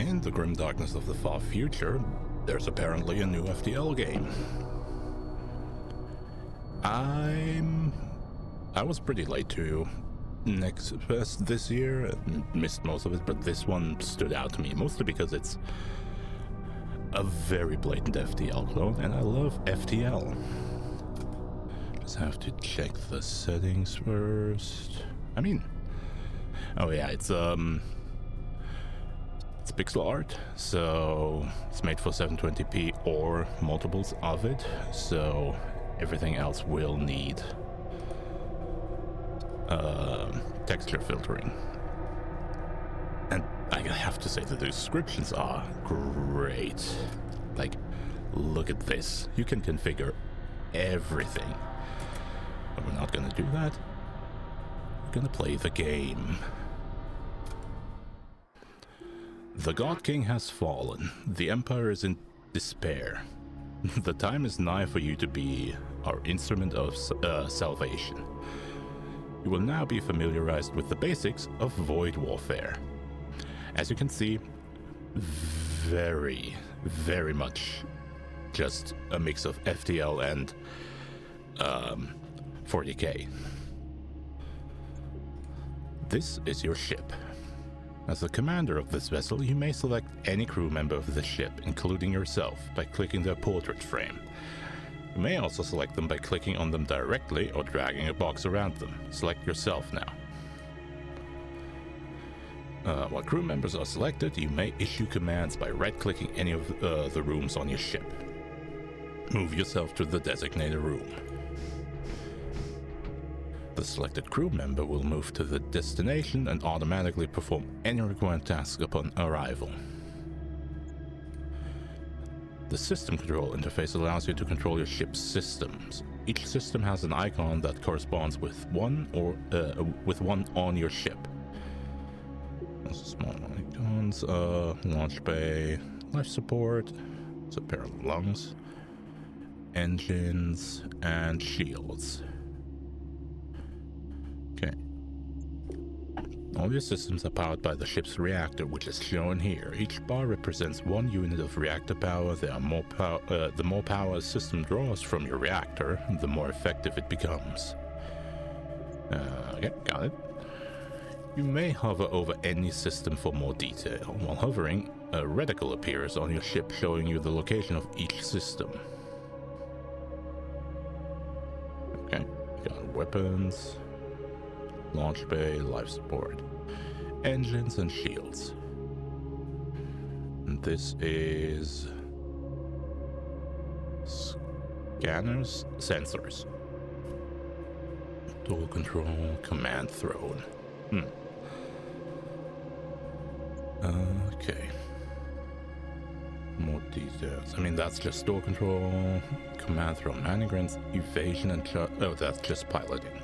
In the grim darkness of the far future, there's apparently a new FTL game. I was pretty late to Next Fest this year, missed most of it, but this one stood out to me, mostly because it's a very blatant FTL clone, and I love FTL. Just have to check the settings first. I mean, oh yeah, it's pixel art, so it's made for 720p or multiples of it, so everything else will need texture filtering. And I have to say that the descriptions are great. Like, look at this. You can configure everything. But we're not gonna do that. We're gonna play the game. The God King has fallen. The Empire is in despair. The time is nigh for you to be our instrument of salvation. You will now be familiarized with the basics of void warfare. As you can see, very, very much just a mix of FTL and 40k. This is your ship. As the commander of this vessel, you may select any crew member of the ship, including yourself, by clicking their portrait frame. You may also select them by clicking on them directly or dragging a box around them. Select yourself now. While crew members are selected, you may issue commands by right-clicking any of the rooms on your ship. Move yourself to the designated room. The selected crew member will move to the destination and automatically perform any required tasks upon arrival. The system control interface allows you to control your ship's systems. Each system has an icon that corresponds with one on your ship. Small icons, launch bay, life support, it's a pair of lungs, engines, and shields. Okay. All your systems are powered by the ship's reactor, which is shown here. Each bar represents one unit of reactor power. The more power a system draws from your reactor, the more effective it becomes. Okay, got it. You may hover over any system for more detail. While hovering, a reticle appears on your ship showing you the location of each system. Okay, got weapons, launch bay, life support, engines, and shields. And this is scanners, sensors, door control, command throne. Okay. More details. I mean, that's just door control, command throne, mannegrams, evasion, and oh, that's just piloting.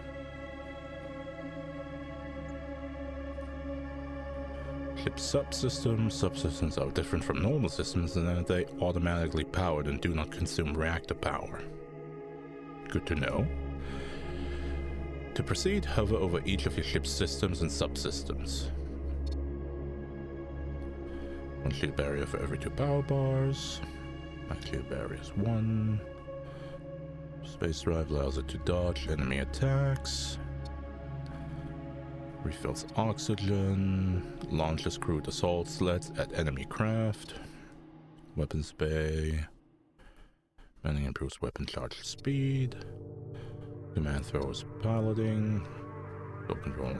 Ship subsystems. Subsystems are different from normal systems in that they automatically powered and do not consume reactor power. Good to know. To proceed, hover over each of your ship's systems and subsystems. One shield barrier for every 2 power bars. Max shield barrier is 1. Space drive allows it to dodge enemy attacks. Refills oxygen. Launches crewed assault sleds at enemy craft. Weapons bay. Manning improves weapon charge speed. Command throws piloting. Door control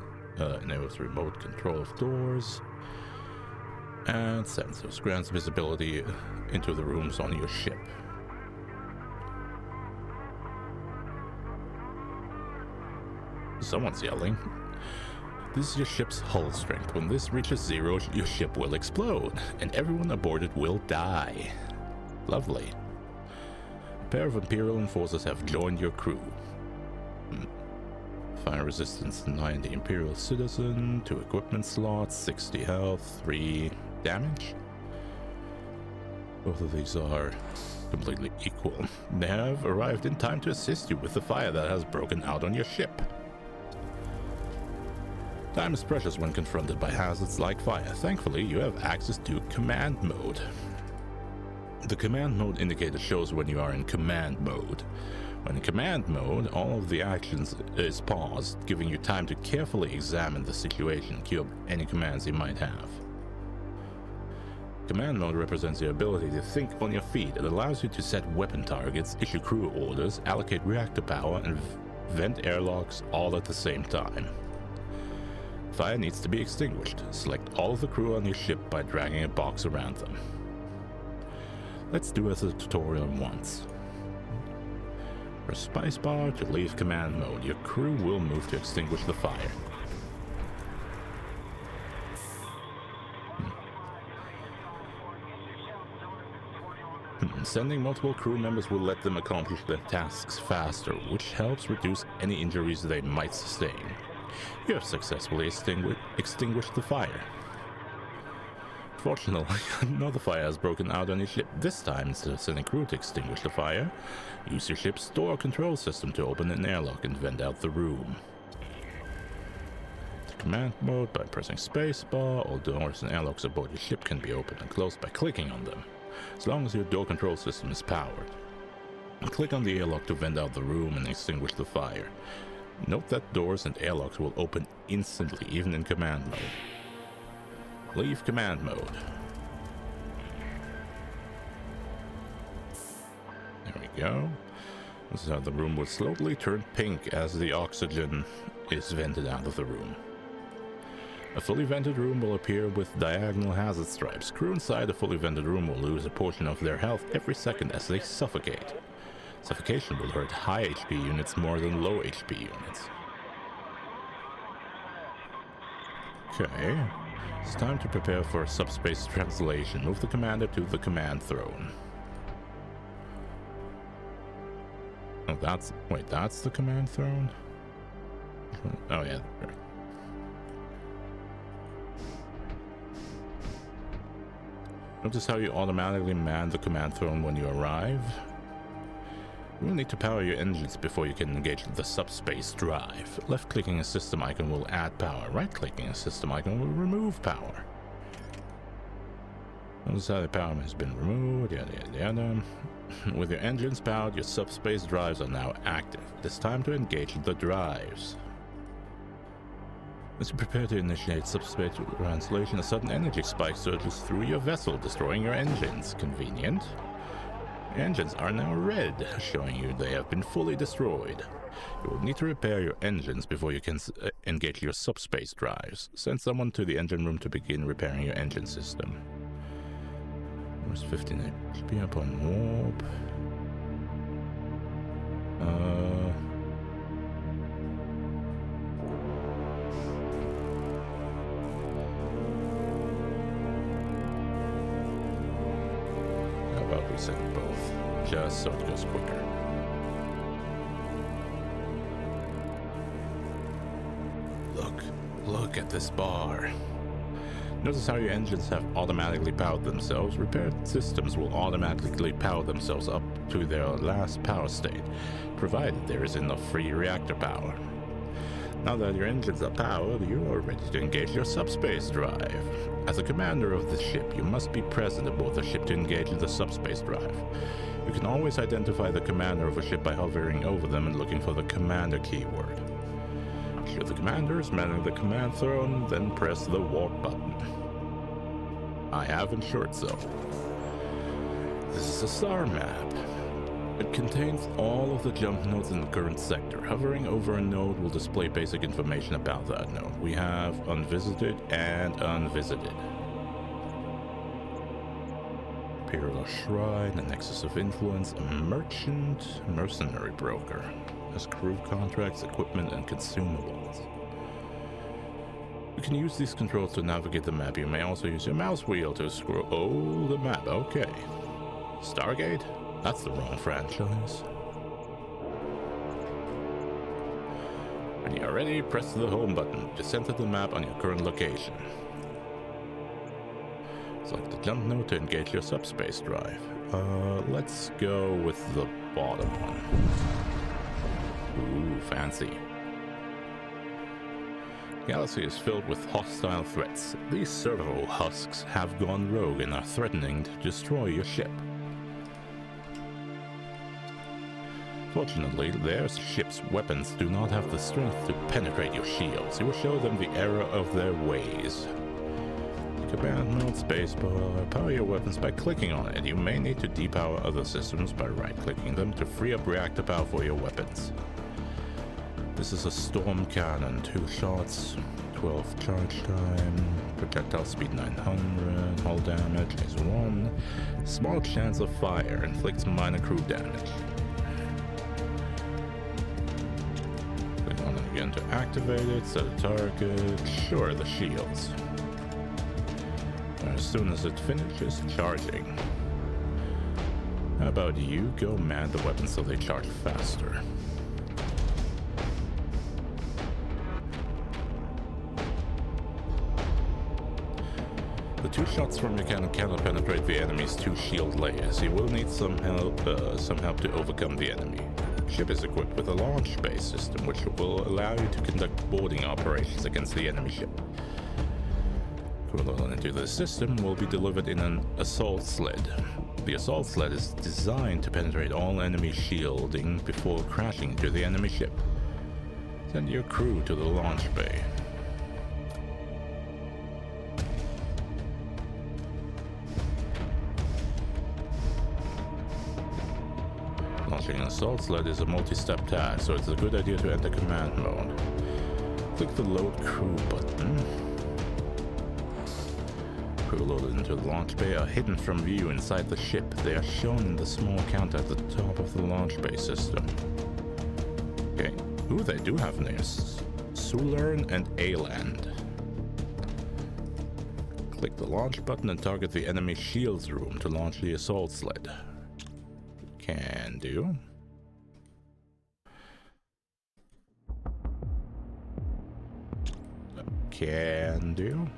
enables remote control of doors. And sensors grants visibility into the rooms on your ship. Someone's yelling. This is your ship's hull strength. When this reaches 0, your ship will explode, and everyone aboard it will die. Lovely. A pair of Imperial enforcers have joined your crew. Fire resistance 90 Imperial citizen, 2 equipment slots, 60 health, 3 damage. Both of these are completely equal. They have arrived in time to assist you with the fire that has broken out on your ship. Time is precious when confronted by hazards like fire. Thankfully, you have access to command mode. The command mode indicator shows when you are in command mode. When in command mode, all of the actions is paused, giving you time to carefully examine the situation and queue up any commands you might have. Command mode represents your ability to think on your feet. It allows you to set weapon targets, issue crew orders, allocate reactor power, and vent airlocks all at the same time. Fire needs to be extinguished. Select all of the crew on your ship by dragging a box around them. Let's do as a tutorial once. Press spacebar to leave command mode. Your crew will move to extinguish the fire. Sending multiple crew members will let them accomplish their tasks faster, which helps reduce any injuries they might sustain. You have successfully extinguished the fire. Fortunately, another fire has broken out on your ship. This time, instead of sending crew to extinguish the fire, use your ship's door control system to open an airlock and vent out the room. To command mode by pressing spacebar. All doors and airlocks aboard your ship can be opened and closed by clicking on them, as long as your door control system is powered. Click on the airlock to vent out the room and extinguish the fire. Note that doors and airlocks will open instantly, even in command mode. Leave command mode. There we go. This is how the room will slowly turn pink as the oxygen is vented out of the room. A fully vented room will appear with diagonal hazard stripes. Crew inside a fully vented room will lose a portion of their health every second as they suffocate. Suffocation will hurt high HP units more than low HP units. Okay. It's time to prepare for a subspace translation. Move the commander to the command throne. Oh, that's the command throne? Oh yeah. Notice how you automatically man the command throne when you arrive. You will need to power your engines before you can engage the subspace drive. Left-clicking a system icon will add power. Right-clicking a system icon will remove power. Notice how the power has been removed, yada yada yada. With your engines powered, your subspace drives are now active. It is time to engage the drives. As you prepare to initiate subspace translation, a sudden energy spike surges through your vessel, destroying your engines. Convenient. Your engines are now red, showing you they have been fully destroyed. You will need to repair your engines before you can engage your subspace drives. Send someone to the engine room to begin repairing your engine system. Where's 15 HP upon warp? How about we set both, just so it goes quicker. Look at this bar. Notice how your engines have automatically powered themselves. Repaired systems will automatically power themselves up to their last power state, provided there is enough free reactor power. Now that your engines are powered, you are ready to engage your subspace drive. As a commander of the ship, you must be present aboard the ship to engage the subspace drive. You can always identify the commander of a ship by hovering over them and looking for the commander keyword. Should the commander is manning the command throne, then press the warp button. I have ensured so. This is a star map. It contains all of the jump nodes in the current sector. Hovering over a node will display basic information about that node. We have unvisited and unvisited. Imperial Shrine, a Nexus of Influence, a merchant, mercenary broker. Has crew contracts, equipment, and consumables. You can use these controls to navigate the map. You may also use your mouse wheel to scroll. Oh, the map. Okay. Stargate? That's the wrong franchise. When you are ready, press the home button to center the map on your current location. Select the jump node to engage your subspace drive. Let's go with the bottom one. Ooh, fancy. Galaxy is filled with hostile threats. These servo husks have gone rogue and are threatening to destroy your ship. Fortunately, their ship's weapons do not have the strength to penetrate your shields. You will show them the error of their ways. Command mode spacebar. Power your weapons by clicking on it. You may need to depower other systems by right-clicking them to free up reactor power for your weapons. This is a storm cannon. 2 shots, 12 charge time, projectile speed 900, hull damage is 1. Small chance of fire, inflicts minor crew damage. Click on it again to activate it, set a target, sure the shields. As soon as it finishes charging. How about you go man the weapons so they charge faster? The 2 shots from your cannon cannot penetrate the enemy's 2 shield layers. You will need some help to overcome the enemy. The ship is equipped with a launch base system, which will allow you to conduct boarding operations against the enemy ship. Crew into the system will be delivered in an assault sled. The assault sled is designed to penetrate all enemy shielding before crashing into the enemy ship. Send your crew to the launch bay. Launching an assault sled is a multi-step task, so it's a good idea to enter command mode. Click the load crew button. Crew loaded into the launch bay are hidden from view inside the ship. They are shown in the small counter at the top of the launch bay system. Okay, ooh, they do have names. Sulern and Aland. Click the launch button and target the enemy shields room to launch the assault sled. Can do. Can do.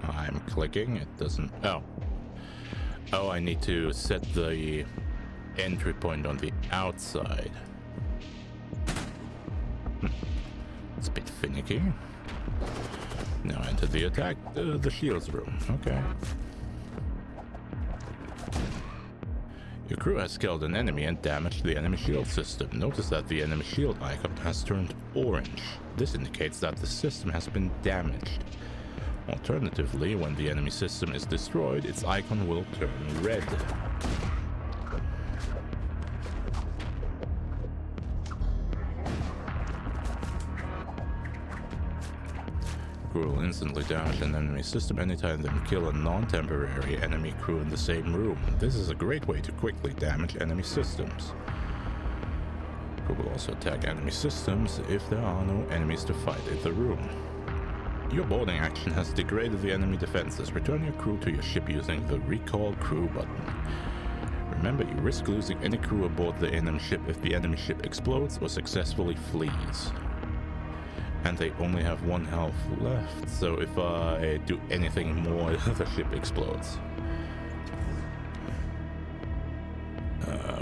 I'm clicking, it doesn't... Oh, I need to set the entry point on the outside. It's a bit finicky. Now enter the attack, the shields room. Okay. Your crew has killed an enemy and damaged the enemy shield system. Notice that the enemy shield icon has turned orange. This indicates that the system has been damaged. Alternatively, when the enemy system is destroyed, its icon will turn red. Crew will instantly damage an enemy system anytime they kill a non-temporary enemy crew in the same room. This is a great way to quickly damage enemy systems. Crew will also attack enemy systems if there are no enemies to fight in the room. Your boarding action has degraded the enemy defenses. Return your crew to your ship using the recall crew button. Remember, you risk losing any crew aboard the enemy ship if the enemy ship explodes or successfully flees. And they only have 1 health left, so if I do anything more, the ship explodes.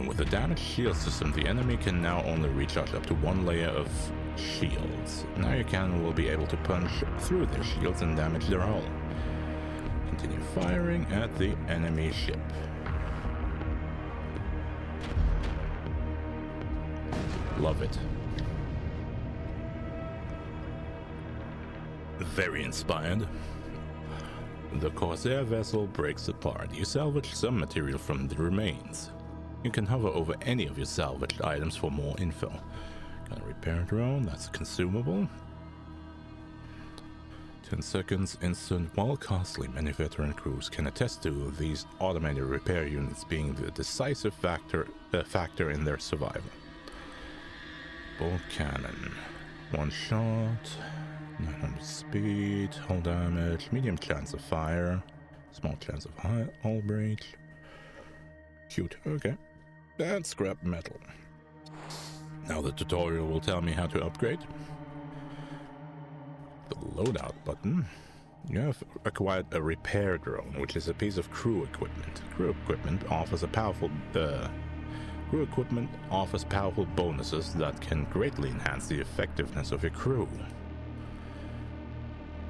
With the damaged shield system, the enemy can now only recharge up to 1 layer of shields. Now your cannon will be able to punch through their shields and damage their hull. Continue firing at the enemy ship. Love it. Very inspired. The Corsair vessel breaks apart. You salvage some material from the remains. You can hover over any of your salvaged items for more info. Got a repair drone, that's consumable. 10 seconds instant. While costly, many veteran crews can attest to these automated repair units being the decisive factor in their survival. Bolt cannon. 1 shot. 900 speed, hull damage, medium chance of fire, small chance of hull breach. Cute, okay. And scrap metal. Now the tutorial will tell me how to upgrade. The loadout button. You have acquired a repair drone, which is a piece of crew equipment. Crew equipment offers powerful bonuses that can greatly enhance the effectiveness of your crew.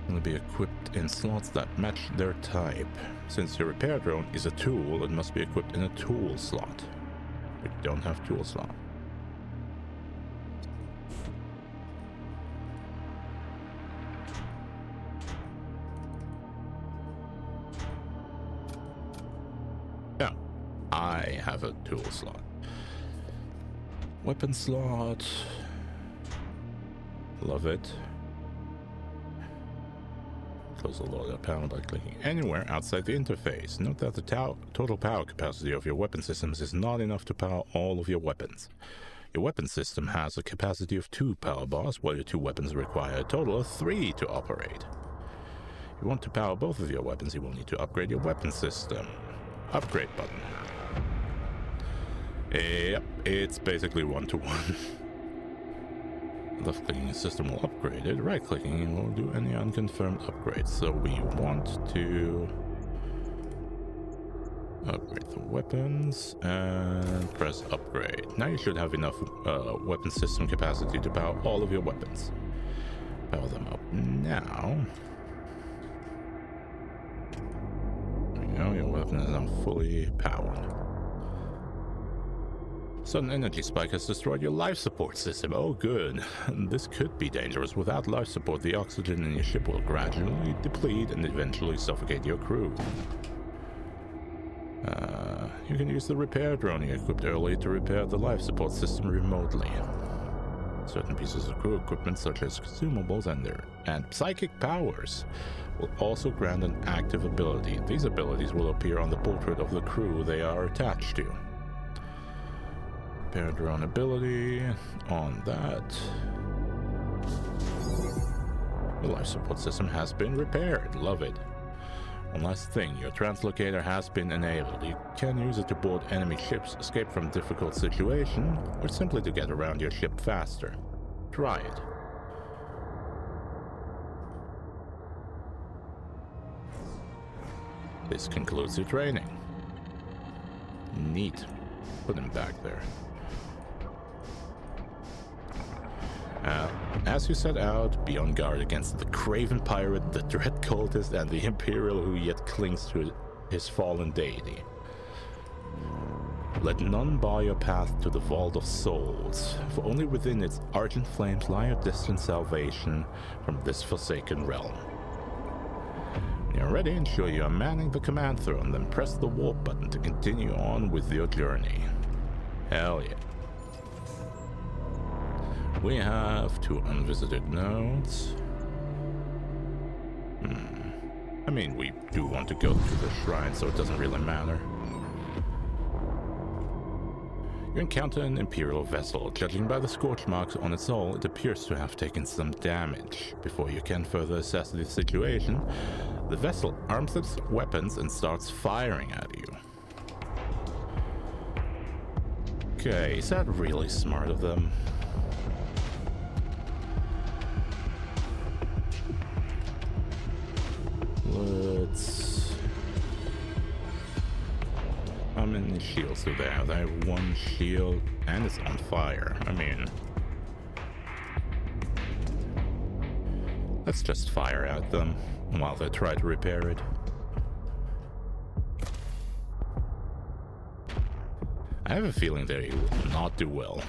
It will be equipped in slots that match their type. Since your repair drone is a tool, it must be equipped in a tool slot. We don't have tool slot. Yeah, I have a tool slot. Weapon slot. Love it. Close the loader panel by clicking anywhere outside the interface. Note that the total power capacity of your weapon systems is not enough to power all of your weapons. Your weapon system has a capacity of 2 power bars, while your 2 weapons require a total of 3 to operate. If you want to power both of your weapons, you will need to upgrade your weapon system. Upgrade button. Yep, it's basically one-to-one. Left-clicking the system will upgrade it. Right-clicking will do any unconfirmed upgrades. So we want to upgrade the weapons and press upgrade. Now you should have enough weapon system capacity to power all of your weapons. Power them up now. There we go, your weapon is now fully powered. Sudden energy spike has destroyed your life support system. Oh good. This could be dangerous. Without life support, the oxygen in your ship will gradually deplete and eventually suffocate your crew. You can use the repair drone you equipped earlier to repair the life support system remotely. Certain pieces of crew equipment such as consumables and psychic powers will also grant an active ability. These abilities will appear on the portrait of the crew they are attached to. Repair drone ability on that. The life support system has been repaired. Love it. One last thing, your translocator has been enabled. You can use it to board enemy ships, escape from difficult situation, or simply to get around your ship faster. Try it. This concludes your training. Neat. Put him back there. As you set out, be on guard against the craven pirate, the dread cultist, and the Imperial who yet clings to his fallen deity. Let none bar your path to the Vault of Souls, for only within its ardent flames lie your distant salvation from this forsaken realm. When you're ready, ensure you are manning the command throne, then press the warp button to continue on with your journey. Hell yeah. We have 2 unvisited nodes. I mean, we do want to go to the shrine, so it doesn't really matter. You encounter an Imperial vessel. Judging by the scorch marks on its hull, it appears to have taken some damage. Before you can further assess the situation, the vessel arms its weapons and starts firing at you. Okay, is that really smart of them? Let's... How many shields do they have? They have 1 shield and it's on fire. I mean... let's just fire at them while they try to repair it. I have a feeling they will not do well.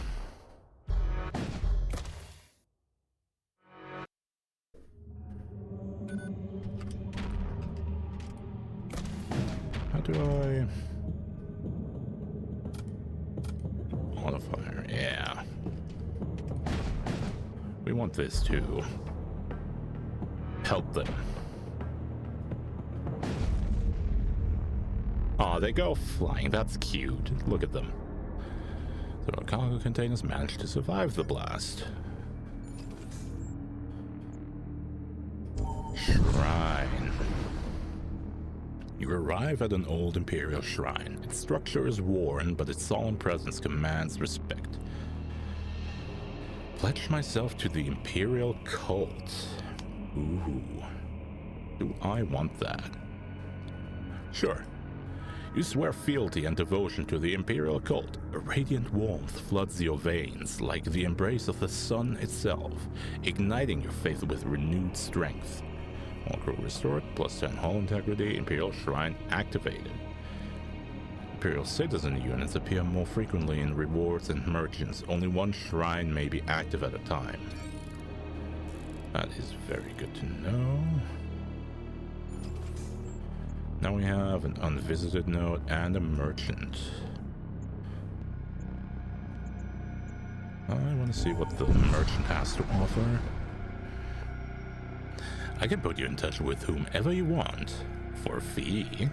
How do I... modifier, yeah. We want this to help them. Aw, they go flying, that's cute. Look at them. So our cargo containers managed to survive the blast. Shrine. You arrive at an old Imperial shrine. Its structure is worn, but its solemn presence commands respect. Pledge myself to the Imperial cult. Ooh. Do I want that? Sure. You swear fealty and devotion to the Imperial cult. A radiant warmth floods your veins like the embrace of the sun itself, igniting your faith with renewed strength. All crew restored, +10 hull integrity, Imperial Shrine activated. Imperial citizen units appear more frequently in rewards and merchants. Only one shrine may be active at a time. That is very good to know. Now we have an unvisited node and a merchant. I want to see what the merchant has to offer. I can put you in touch with whomever you want for a fee.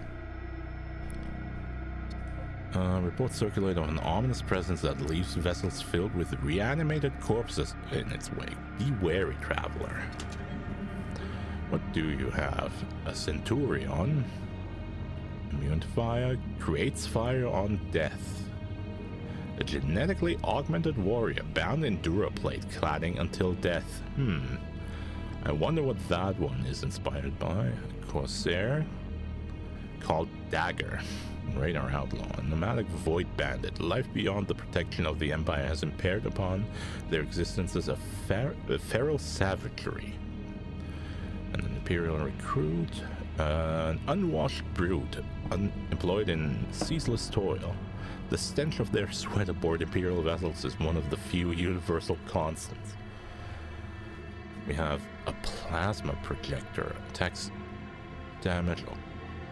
Reports circulate of an ominous presence that leaves vessels filled with reanimated corpses in its wake. Be wary, traveler. What do you have? A centurion? Immune to fire, creates fire on death. A genetically augmented warrior bound in Duraplate cladding until death. I wonder what that one is inspired by. A Corsair called Dagger. Radar outlaw. A nomadic void bandit. Life beyond the protection of the Empire has impaired upon their existence as a feral savagery. And an Imperial recruit. An unwashed brute, employed in ceaseless toil. The stench of their sweat aboard Imperial vessels is one of the few universal constants. We have a plasma projector, attacks damage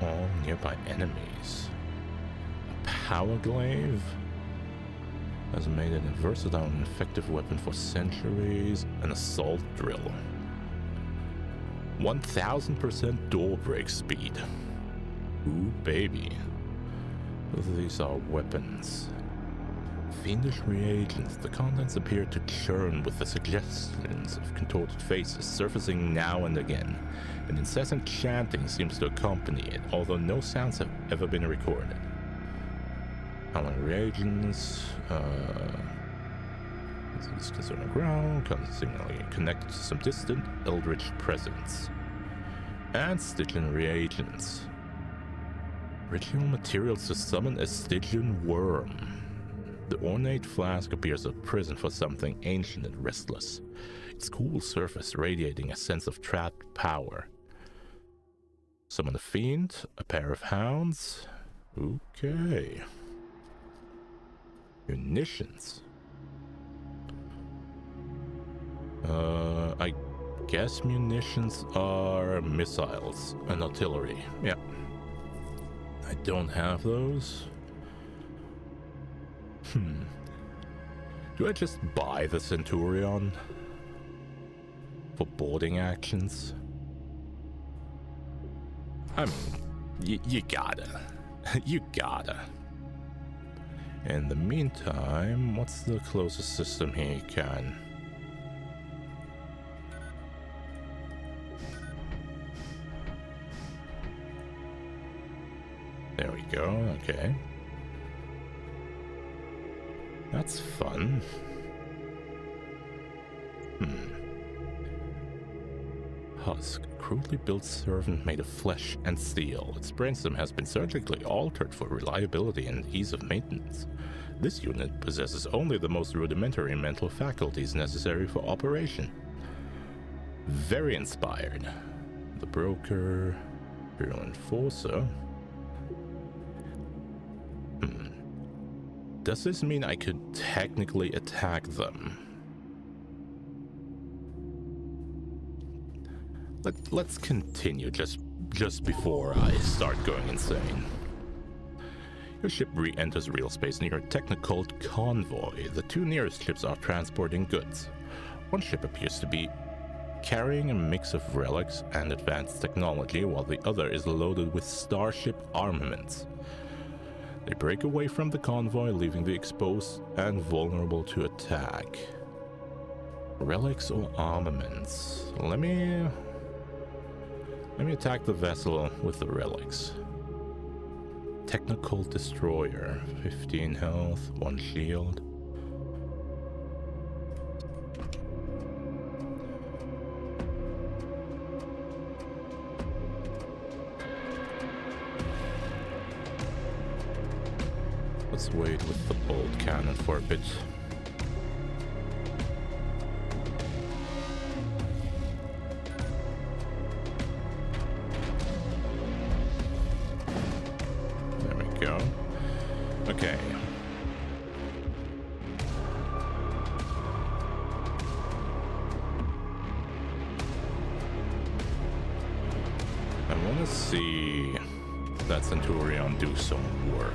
all nearby enemies. A power glaive has made it a versatile and effective weapon for centuries. An assault drill. 1000% door break speed. Ooh, baby. Both of these are weapons. Fiendish reagents. The contents appear to churn with the suggestions of contorted faces surfacing now and again. An incessant chanting seems to accompany it, although no sounds have ever been recorded. Howling reagents. This concern ground, seemingly connected to some distant eldritch presence. And Stygian reagents. Ritual materials to summon a Stygian worm. The ornate flask appears a prison for something ancient and restless, its cool surface radiating a sense of trapped power. Summon a fiend, a pair of hounds. Okay. Munitions. I guess munitions are missiles and artillery. Yeah. I don't have those. Do I just buy the Centurion for boarding actions? I mean, you gotta. You gotta. In the meantime, what's the closest system he can? There we go, okay. That's fun. Husk, crudely built servant made of flesh and steel. Its brainstem has been surgically altered for reliability and ease of maintenance. This unit possesses only the most rudimentary mental faculties necessary for operation. Very inspired. The broker, Imperial Enforcer. Does this mean I could technically attack them? Let's continue just before I start going insane. Your ship re-enters real space near a Technocult convoy. The two nearest ships are transporting goods. One ship appears to be carrying a mix of relics and advanced technology, while the other is loaded with starship armaments. They break away from the convoy, leaving the exposed and vulnerable to attack. Relics or armaments? Let me attack the vessel with the relics. Technical destroyer, 15 health, 1 shield. silent for a bit. There we go. Okay. I want to see that Centurion do some work.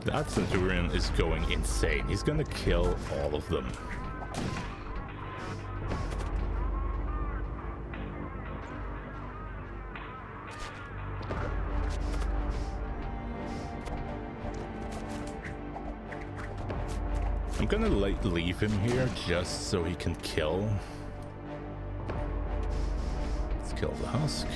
That Centurion is going insane. He's gonna kill all of them. I'm gonna leave him here just so he can kill. Let's kill the husk.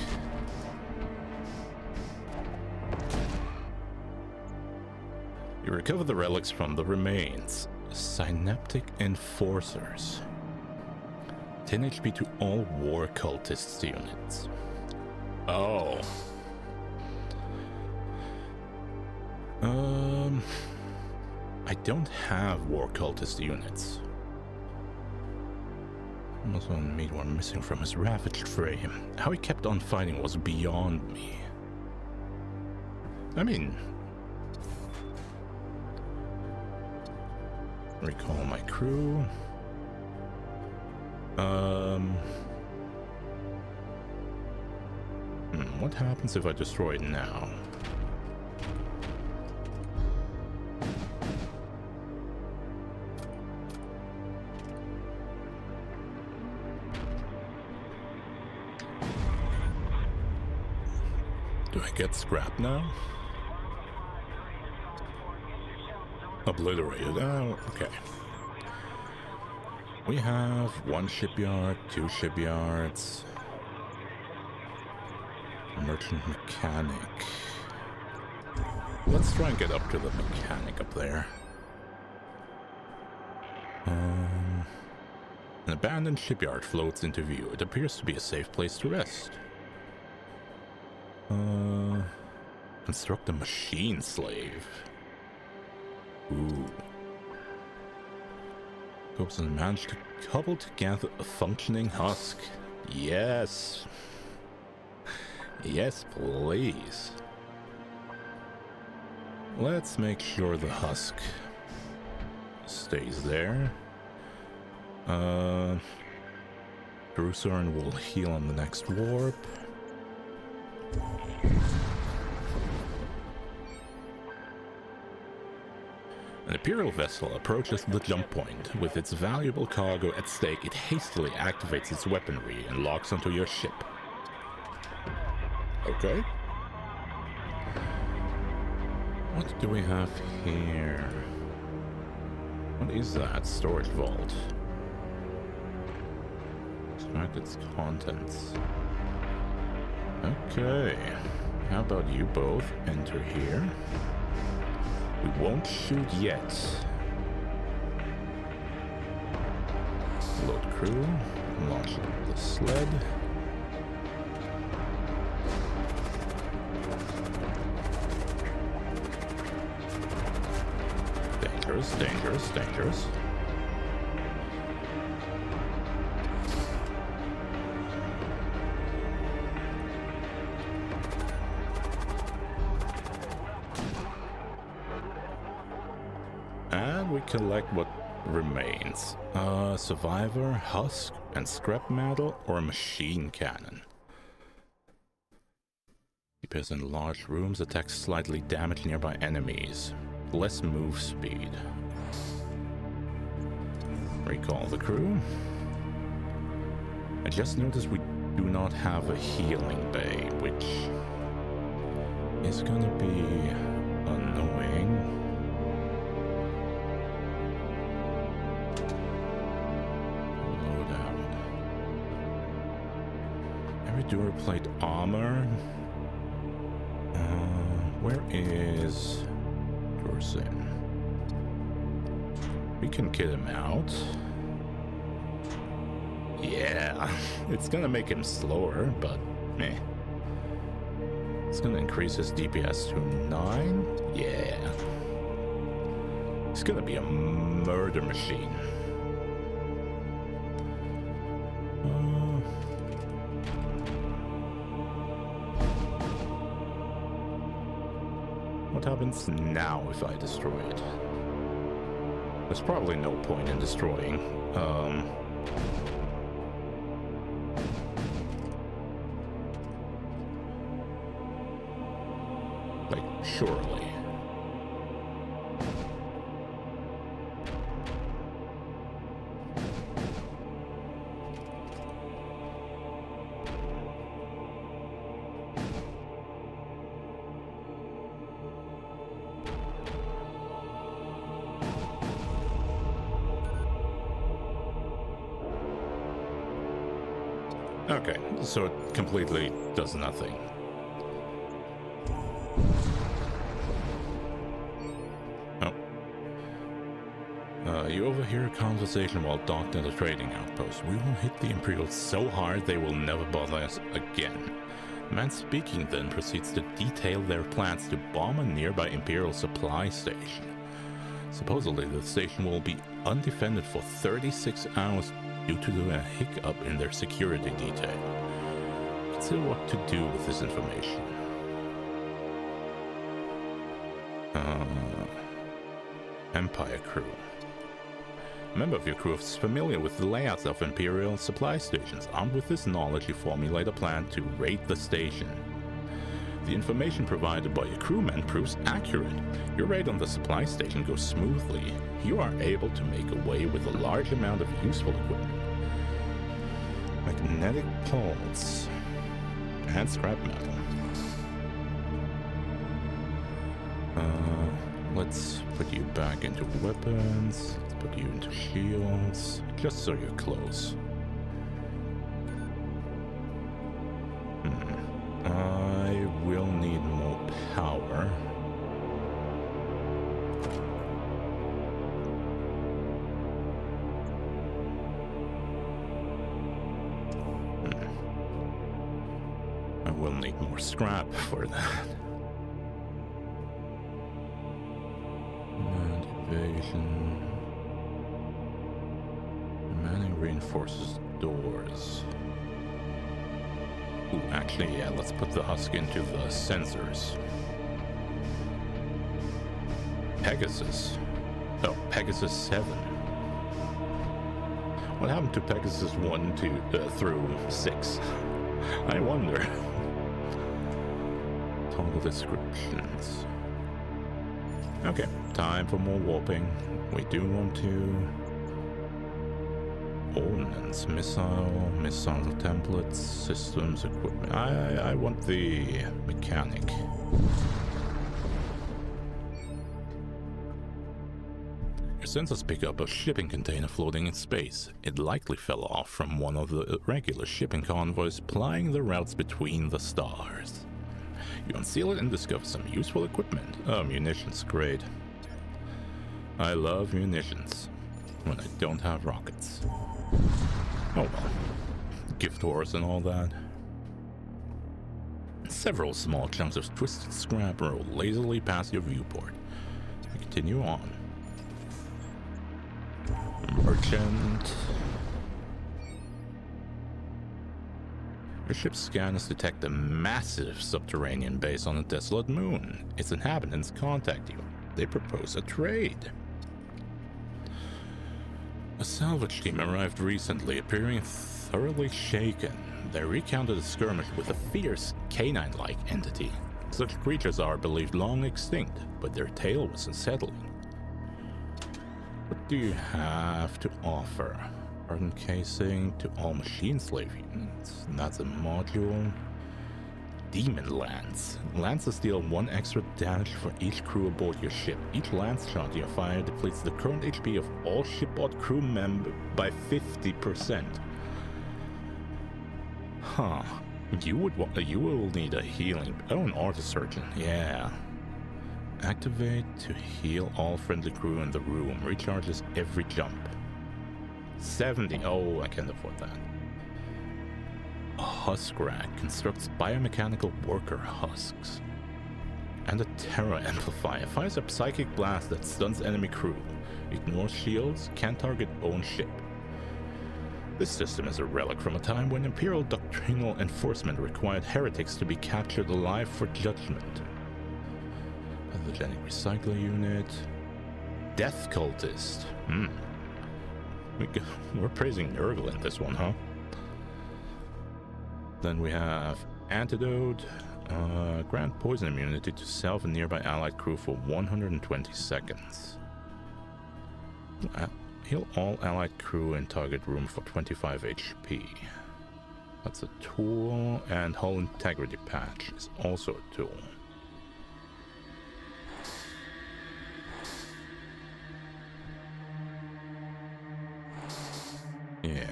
You recover the relics from the remains. Synaptic Enforcers. 10 HP to all war cultists units. Oh. I don't have war cultist units. Also, made one missing from his ravaged frame. How he kept on fighting was beyond me. I mean, recall my crew. What happens if I destroy it now? Do I get scrapped now? Obliterated. Oh, okay. We have 1 shipyard, 2 shipyards. Merchant mechanic. Let's try and get up to the mechanic up there. An abandoned shipyard floats into view. It appears to be a safe place to rest. Construct a machine slave. Ooh. Gobson managed to cobble together a functioning husk. Yes. Yes, please. Let's make sure the husk stays there. Drusorn will heal on the next warp. An Imperial vessel approaches the jump point. With its valuable cargo at stake, it hastily activates its weaponry and locks onto your ship. Okay. What do we have here? What is that? Storage vault. Extract its contents. Okay. How about you both enter here? We won't shoot yet. Load crew. Launch the sled. Dangerous, dangerous, dangerous. And we collect what remains. Survivor, husk, and scrap metal, or a machine cannon. Appears in large rooms, attacks slightly damage nearby enemies. Less move speed. Recall the crew. I just noticed we do not have a healing bay, which is gonna be annoying. Duroplate armor. Where is Dorsen? We can get him out. Yeah, it's gonna make him slower, but meh. It's gonna increase his DPS to 9. Yeah. It's gonna be a murder machine. What happens now if I destroy it? There's probably no point in destroying. Like, surely. Okay, so it completely does nothing. Oh. You overhear a conversation while docked at a trading outpost. We will hit the Imperials so hard they will never bother us again. The man speaking then proceeds to detail their plans to bomb a nearby Imperial supply station. Supposedly the station will be undefended for 36 hours due to a hiccup in their security detail. Consider what to do with this information. Empire crew. A member of your crew is familiar with the layouts of Imperial supply stations. Armed with this knowledge, you formulate a plan to raid the station. The information provided by your crewmen proves accurate. Your raid on the supply station goes smoothly. You are able to make away with a large amount of useful equipment. Magnetic pulse and scrap metal. Let's put you back into weapons. Let's put you into shields, just so you're close. I will need more power. I will need more scrap for that. Evasion. Manning reinforces doors. Ooh, actually, yeah, let's put the husk into the sensors. Pegasus. Oh, Pegasus 7. What happened to Pegasus 1 through 6? I wonder. Toggle descriptions. Okay, time for more warping. We do want to... Ordnance, missile templates, systems, equipment. I want the mechanic. Your sensors pick up a shipping container floating in space. It likely fell off from one of the regular shipping convoys plying the routes between the stars. You unseal it and discover some useful equipment. Oh, munitions, great. I love munitions when I don't have rockets. Oh well, gift horse and all that. Several small chunks of twisted scrap roll lazily past your viewport. We continue on. Merchant. Your ship's scanners detect a massive subterranean base on a desolate moon. Its inhabitants contact you. They propose a trade. A salvage team arrived recently, appearing thoroughly shaken. They recounted a skirmish with a fierce, canine-like entity. Such creatures are believed long extinct, but their tale was unsettling. What do you have to offer? Hardened casing to all machine slave units. That's a module. Demon Lance. Lances deal 1 extra damage for each crew aboard your ship. Each lance shot you fire depletes the current HP of all shipboard crew members by 50%. Huh. You will need a healing. Oh, an artisurgeon. Yeah. Activate to heal all friendly crew in the room. Recharges every jump. 70. Oh, I can't afford that. A husk rack constructs biomechanical worker husks. And a Terra amplifier fires a psychic blast that stuns enemy crew. Ignores shields, can't target own ship. This system is a relic from a time when Imperial doctrinal enforcement required heretics to be captured alive for judgment. Pathogenic recycler unit. Death cultist. We're praising Nurgle in this one, huh? Then we have antidote. Grant poison immunity to self and nearby allied crew for 120 seconds. Heal all allied crew in target room for 25 HP. That's a tool, and hull integrity patch is also a tool. Yeah.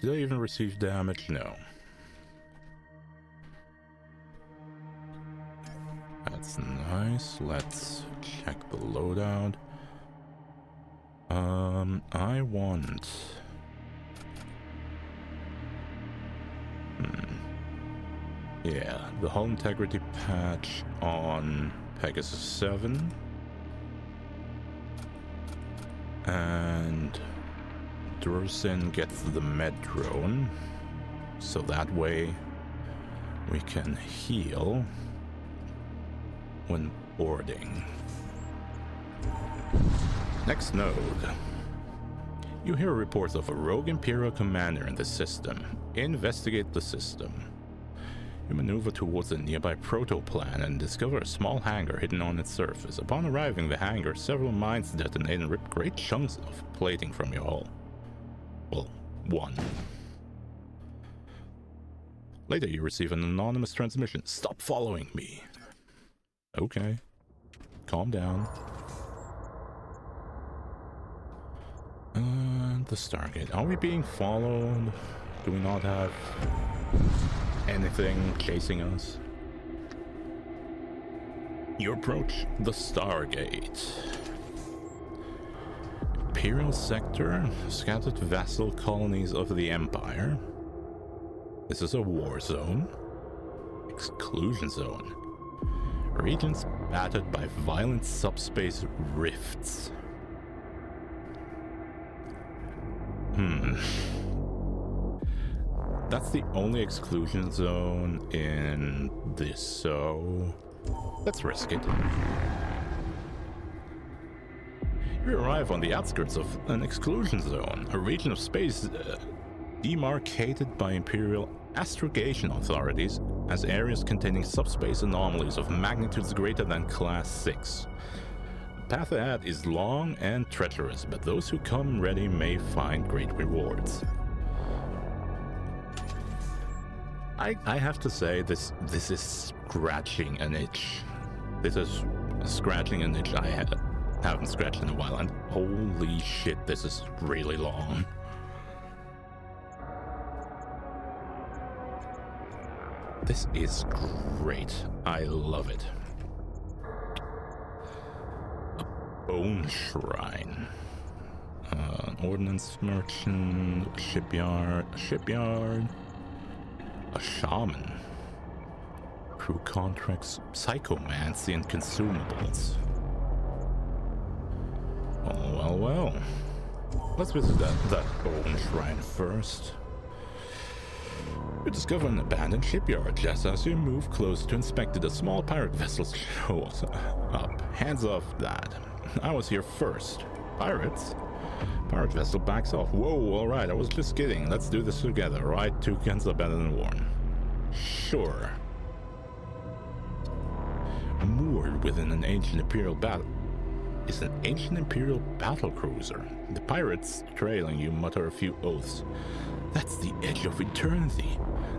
Did I even receive damage? No. That's nice. Let's check the loadout. I want... Yeah, the hull integrity patch on Pegasus 7. And Drusin gets the med drone, so that way we can heal when boarding. Next node. You hear reports of a rogue Imperial commander in the system. Investigate the system. You maneuver towards a nearby protoplan and discover a small hangar hidden on its surface. Upon arriving the hangar, several mines detonate and rip great chunks of plating from your hull. Well, one. Later you receive an anonymous transmission. Stop following me. Okay. Calm down. The Stargate. Are we being followed? Do we not have anything chasing us? You approach the Stargate. Imperial sector, scattered vassal colonies of the Empire. This is a war zone. Exclusion zone. Regions battered by violent subspace rifts. That's the only exclusion zone in this, so let's risk it. You arrive on the outskirts of an exclusion zone, a region of space demarcated by Imperial astrogation authorities as areas containing subspace anomalies of magnitudes greater than Class 6. The path ahead is long and treacherous, but those who come ready may find great rewards. I have to say, this is scratching an itch. This is scratching an itch I haven't scratched in a while, and holy shit, this is really long. This is great. I love it. A bone shrine. An ordnance merchant, shipyard, a shaman. Crew contracts, psychomancy, and consumables. Oh, well. Let's visit that bone shrine first. You discover an abandoned shipyard. Just as you move closer to inspect it, a small pirate vessel shows up. Hands off that. I was here first. Pirates? Pirate vessel backs off. Whoa, alright, I was just kidding. Let's do this together, right? Two guns are better than one. Sure. Moored within an ancient Imperial battle is an ancient Imperial battle cruiser. The pirates trailing you mutter a few oaths. That's the edge of eternity.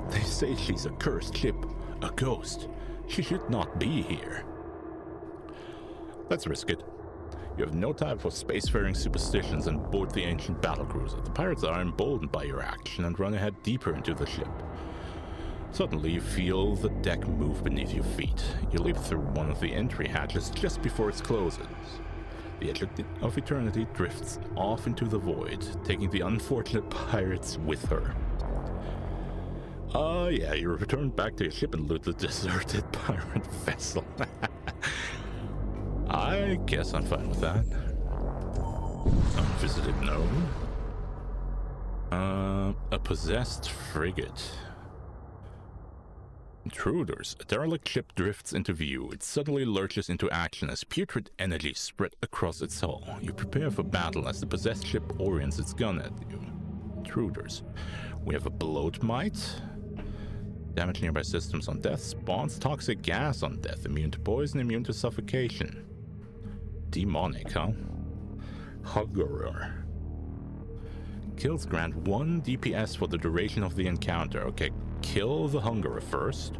They say she's a cursed ship, a ghost. She should not be here. Let's risk it. You have no type of spacefaring superstitions and board the ancient battlecruiser. The pirates are emboldened by your action and run ahead deeper into the ship. Suddenly, you feel the deck move beneath your feet. You leap through one of the entry hatches just before it closes. The edge of eternity drifts off into the void, taking the unfortunate pirates with her. Yeah, you return back to your ship and loot the deserted pirate vessel. I guess I'm fine with that. Unvisited node. A possessed frigate. Intruders. A derelict ship drifts into view. It suddenly lurches into action as putrid energy spread across its hull. You prepare for battle as the possessed ship orients its gun at you. Intruders. We have a bloat mite. Damage nearby systems on death. Spawns toxic gas on death. Immune to poison, immune to suffocation. Demonic, huh? Hungerer. Kills grant 1 DPS for the duration of the encounter. Okay, kill the Hungerer first.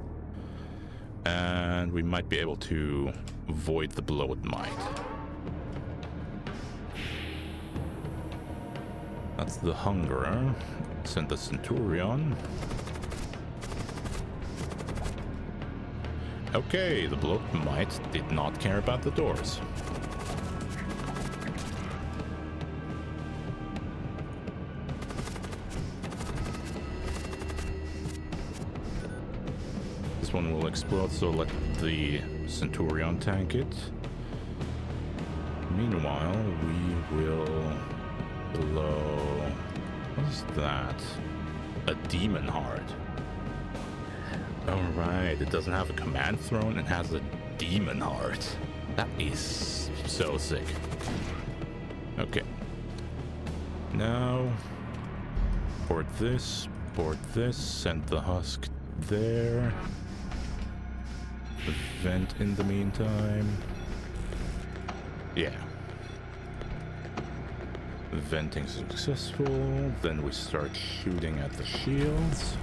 And we might be able to avoid the bloat mite. That's the Hungerer. Send the Centurion. Okay, the bloat mite did not care about the doors. This one will explode, so let the Centurion tank it. Meanwhile, we will blow... What is that? A demon heart. Alright, it doesn't have a command throne, it has a demon heart. That is so sick. Okay. Now, board this, send the husk there. Vent in the meantime. Yeah. Venting successful, then we start shooting at the shields.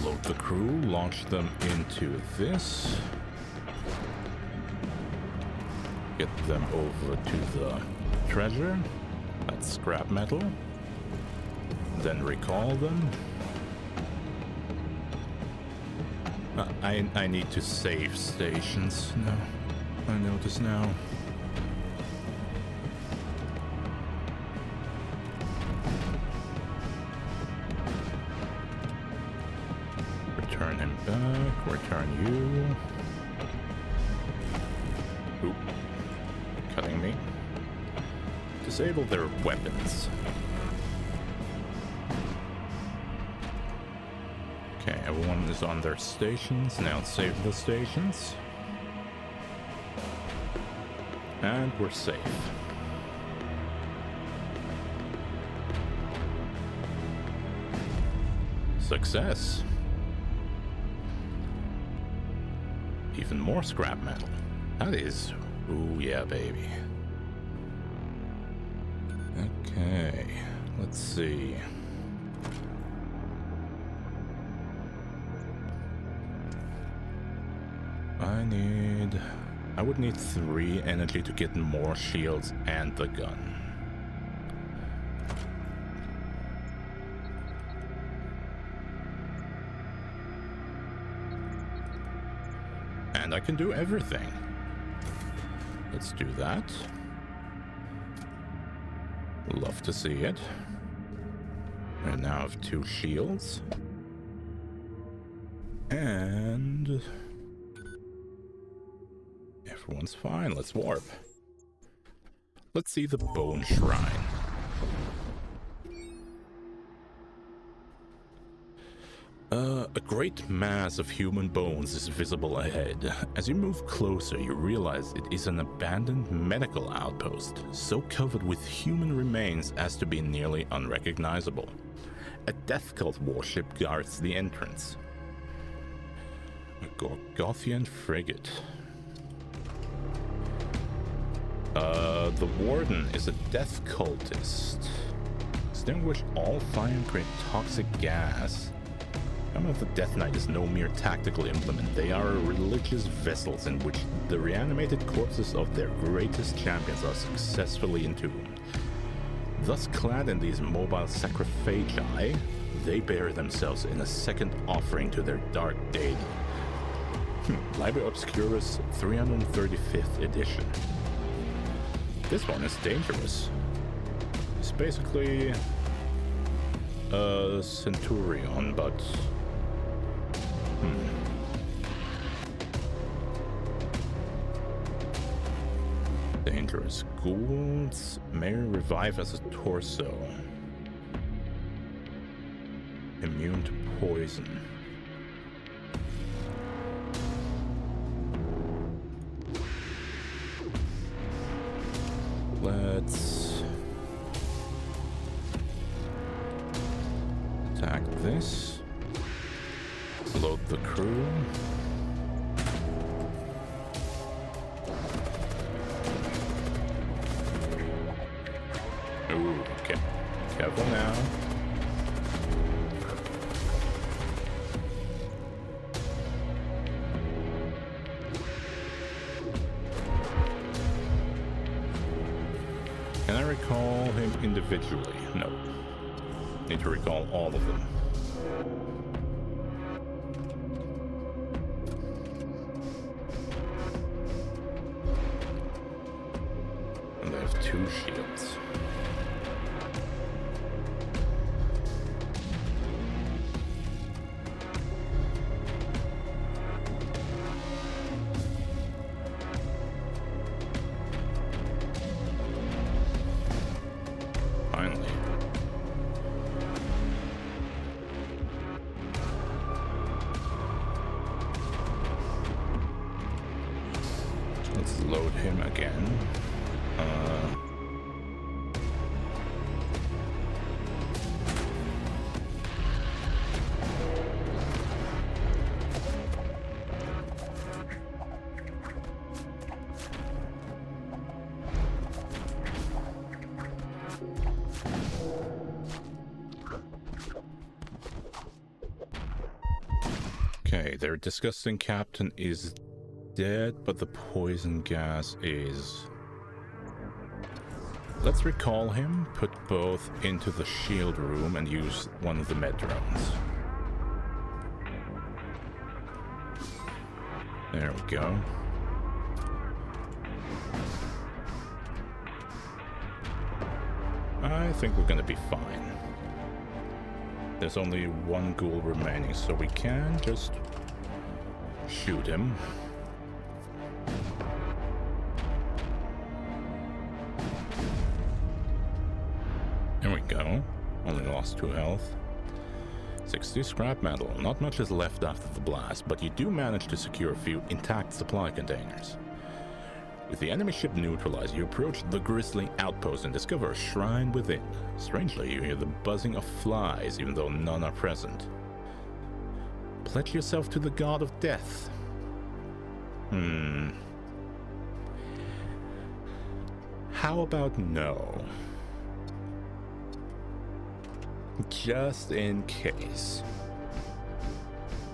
Load the crew, launch them into this. Get them over to the treasure. That's scrap metal. Then recall them. I need to save stations. No, I notice now. Return him back, return you. Oop. Cutting me. Disable their weapons. Okay, everyone is on their stations. Now save the stations. And we're safe. Success. Even more scrap metal. That is... Ooh, yeah, baby. Okay, let's see. I would need 3 energy to get more shields and the gun. And I can do everything. Let's do that. Love to see it. I now have 2 shields. And... everyone's fine. Let's warp. Let's see the Bone Shrine. A great mass of human bones is visible ahead. As you move closer, you realize it is an abandoned medical outpost, so covered with human remains as to be nearly unrecognizable. A death cult warship guards the entrance. A Gorgothian frigate. The Warden is a death cultist. Extinguish all fire and create toxic gas. Come of the Death Knight is no mere tactical implement. They are religious vessels in which the reanimated corpses of their greatest champions are successfully entombed. Thus clad in these mobile sacrificii, they bear themselves in a second offering to their dark deity. Liber Obscurus 335th edition. This one is dangerous. It's basically a centurion, but dangerous. Ghouls may revive as a torso. Immune to poison. Let's attack this. Load the crew. Ooh, okay. Careful now. Can I recall him individually? No. Need to recall all of them. And they have 2 shields. Finally. Let's load him again. Okay, their disgusting captain is dead, but the poison gas is... Let's recall him, put both into the shield room, and use one of the med drones. There we go. I think we're gonna be fine. There's only 1 ghoul remaining, so we can just shoot him. There we go. Only lost 2 health. 60 scrap metal. Not much is left after the blast, but you do manage to secure a few intact supply containers. With the enemy ship neutralized, you approach the grisly outpost and discover a shrine within. Strangely, you hear the buzzing of flies, even though none are present. Pledge yourself to the god of death. How about no? Just in case.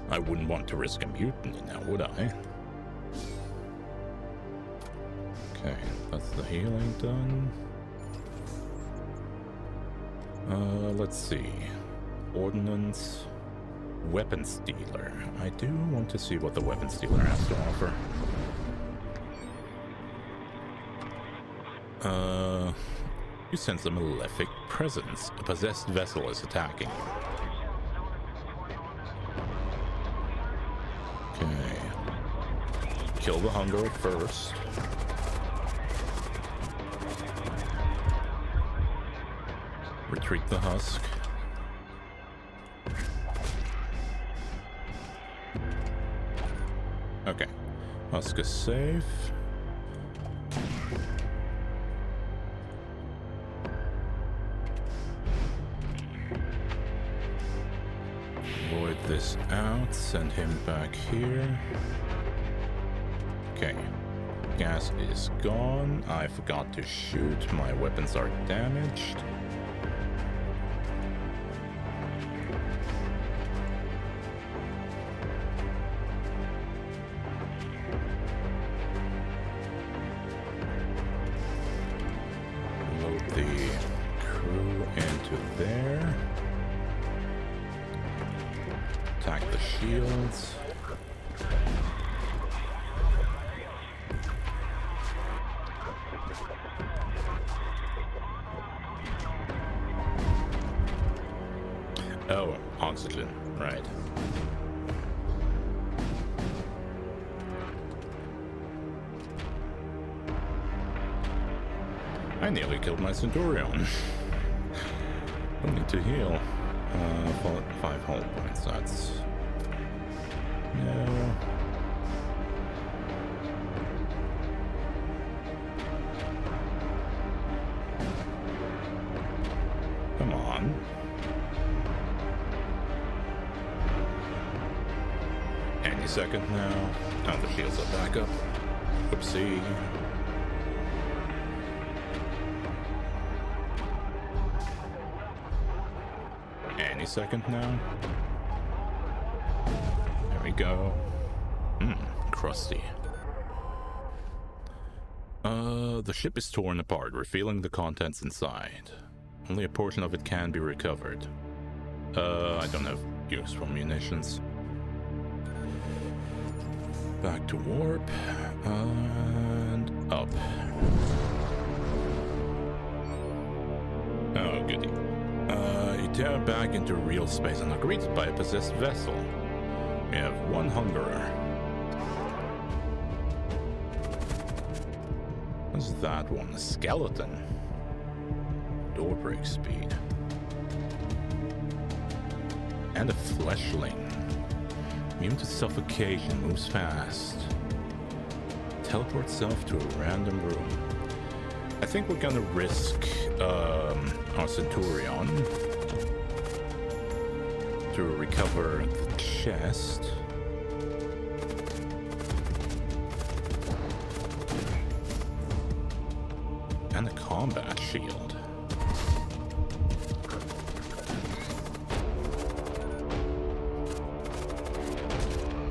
I wouldn't want to risk a mutiny now, would I? Okay, that's the healing done. Let's see. Ordnance. Weapons dealer. I do want to see what the weapons dealer has to offer. You sense a malefic presence. A possessed vessel is attacking you. Okay. Kill the hunger first. Retreat the husk. Okay. Husk is safe. Void this out. Send him back here. Okay. Gas is gone. I forgot to shoot. My weapons are damaged. shields. Oh, oxygen, right. I nearly killed my Centurion. I need to heal. 5 hull points, that's... No. Come on. Any second now. Oh, the shields are back up. Oopsie. Any second now. There we go. Crusty. The ship is torn apart, revealing the contents inside. Only a portion of it can be recovered. I don't have use for munitions. Back to warp, and up. Oh, goody. You tear back into real space and are greeted by a possessed vessel. We have one hungerer. What's that one? A skeleton. Door break speed. And a fleshling. Immune to suffocation, moves fast. Teleport self to a random room. I think we're gonna risk our Centurion to recover the chest. And a combat shield.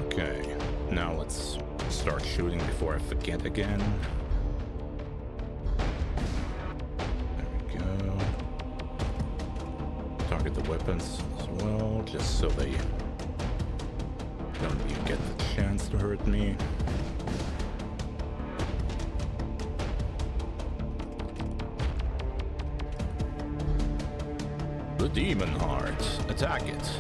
Okay, now let's start shooting before I forget again. There we go. Target the weapons as well, just so they don't even get the chance to hurt me. The Demon Heart. Attack it.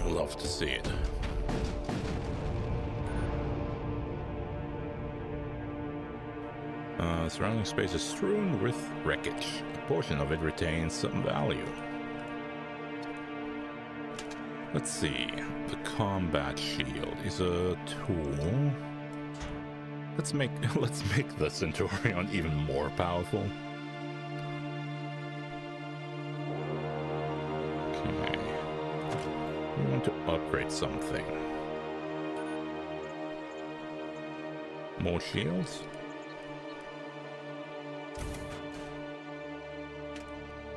Love to see it. Surrounding space is strewn with wreckage. A portion of it retains some value. Let's see. The combat shield is a tool. Let's make the Centurion even more powerful. Okay. We want to upgrade something. More shields?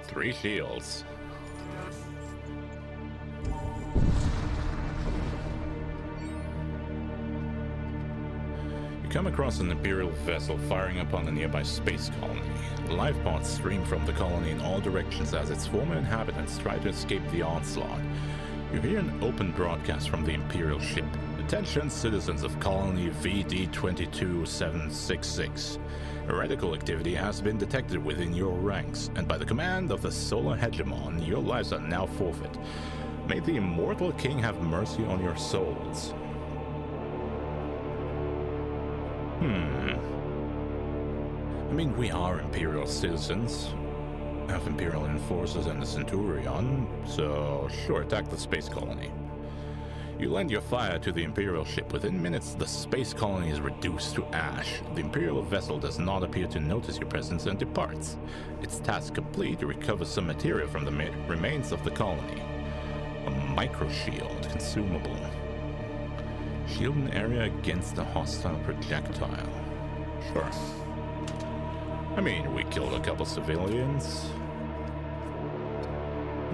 3 shields. You come across an Imperial vessel firing upon a nearby space colony. Life pods stream from the colony in all directions as its former inhabitants try to escape the onslaught. You hear an open broadcast from the Imperial ship. Attention citizens of colony VD-22766. Heretical activity has been detected within your ranks, and by the command of the Solar Hegemon, your lives are now forfeit. May the immortal king have mercy on your souls. I mean, we are Imperial citizens. Have Imperial enforcers and the Centurion, so sure, attack the space colony. You lend your fire to the Imperial ship. Within minutes, the space colony is reduced to ash. The Imperial vessel does not appear to notice your presence and departs. Its task complete, you recover some material from the remains of the colony. A micro-shield, consumable. Shield an area against a hostile projectile. Sure. I mean, we killed a couple civilians.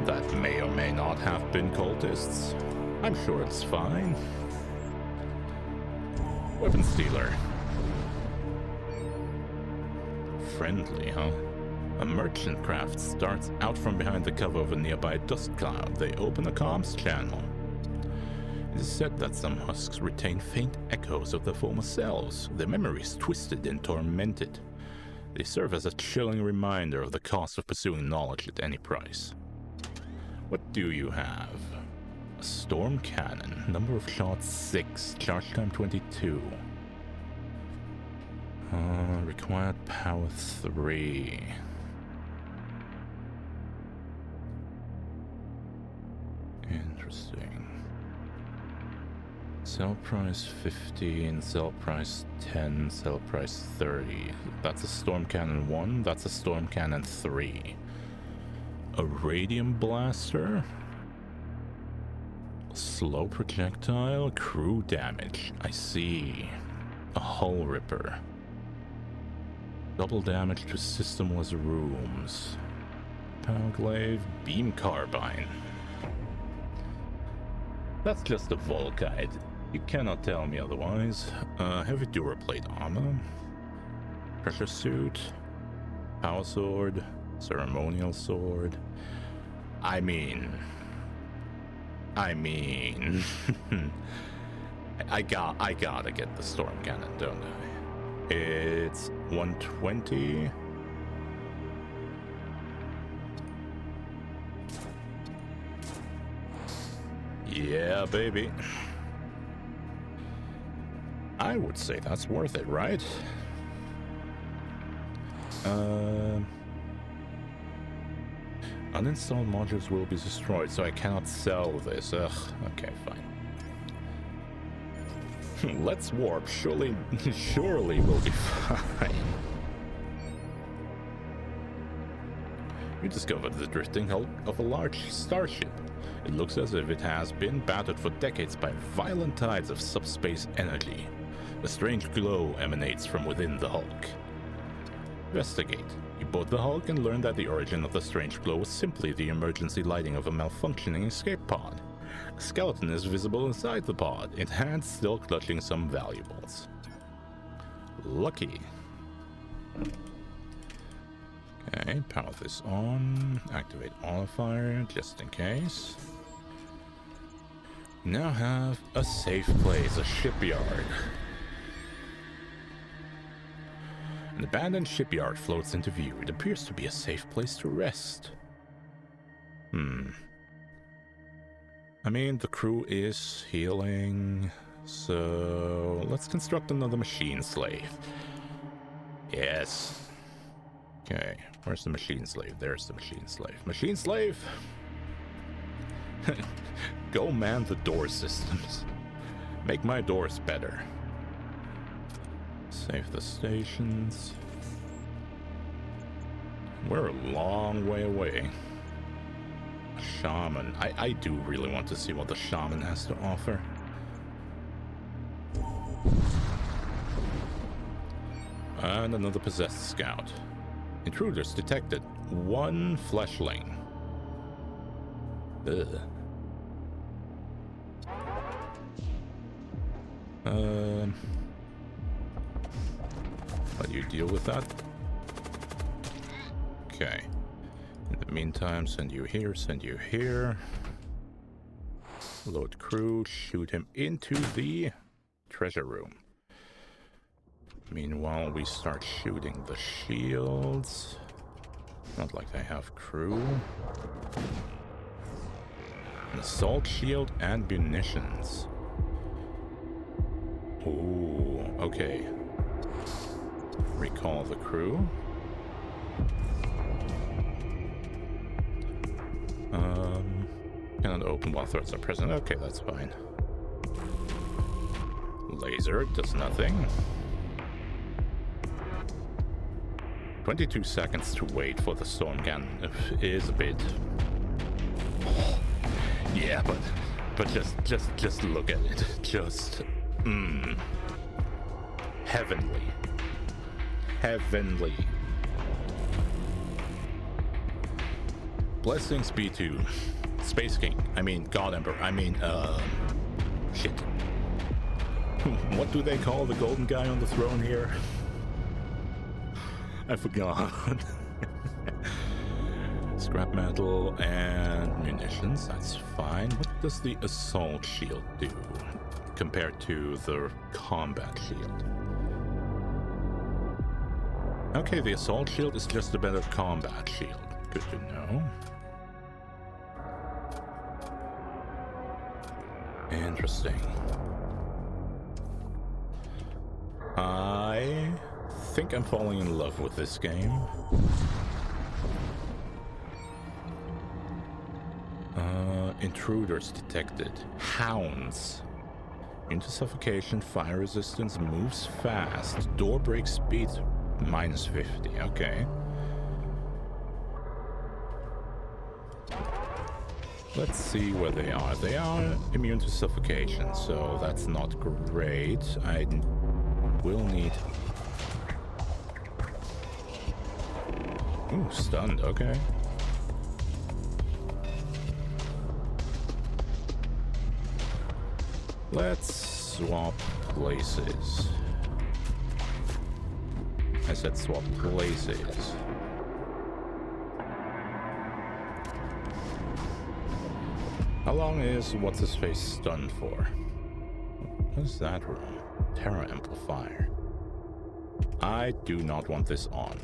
That may or may not have been cultists. I'm sure it's fine. Weapon stealer. friendly, huh? A merchant craft starts out from behind the cover of a nearby dust cloud. They open a comms channel. It is said that some husks retain faint echoes of their former selves, their memories twisted and tormented. They serve as a chilling reminder of the cost of pursuing knowledge at any price. What do you have? A storm cannon. Number of shots 6. Charge time 22. Required power 3. Interesting. Sell price 15, sell price 10, sell price 30. That's a storm cannon 1, that's a storm cannon 3. A radium blaster. Slow projectile, crew damage. I see. A hull ripper. Double damage to systemless rooms. Power glaive, beam carbine. That's just a Volkite. You cannot tell me otherwise. Heavy Duraplate armor. Pressure suit. Power sword. Ceremonial sword. I mean... I gotta get the storm cannon, don't I? It's 120. Yeah, baby. I would say that's worth it, right? Uninstalled modules will be destroyed, so I cannot sell this. Ugh, okay, fine. Let's warp. Surely we'll be fine. We discovered the drifting hull of a large starship. It looks as if it has been battered for decades by violent tides of subspace energy. A strange glow emanates from within the Hulk. Investigate. You board the Hulk and learn that the origin of the strange glow was simply the emergency lighting of a malfunctioning escape pod. A skeleton is visible inside the pod, its hands still clutching some valuables. Lucky. Okay, power this on. Activate auto fire just in case. We now have a safe place, a shipyard. An abandoned shipyard floats into view. It appears to be a safe place to rest. I mean, the crew is healing, so let's construct another machine slave. Yes. Okay, where's the machine slave? There's the machine slave. Machine slave! Go man the door systems. Make my doors better. Save the stations. We're a long way away. Shaman. I do really want to see what the shaman has to offer. And another possessed scout. Intruders detected. 1 fleshling. Ugh. How do you deal with that? Okay. In the meantime, send you here, send you here. Load crew, shoot him into the treasure room. Meanwhile, we start shooting the shields. Not like they have crew. An assault shield and munitions. Ooh, okay. Recall the crew. Cannot open while threats are present. Okay, that's fine. Laser does nothing. 22 seconds to wait for the storm cannon is a bit. Yeah, but just look at it. Just heavenly. Heavenly. Blessings be to Space King. I mean God Emperor. I mean shit. What do they call the golden guy on the throne here? I forgot. Scrap metal and munitions, that's fine. What does the assault shield do compared to the combat shield? Okay, the assault shield is just a better combat shield. Good to know. Interesting. I think I'm falling in love with this game. Intruders detected. Hounds. Into suffocation, fire resistance, moves fast. Door break speed minus 50. Okay. Let's see where they are. They are immune to suffocation, so that's not great. I will need... Ooh, stunned. Okay. Let's swap places. I said swap places. How long is what's-his-face stunned for? What is that room? Terra amplifier. I do not want this on.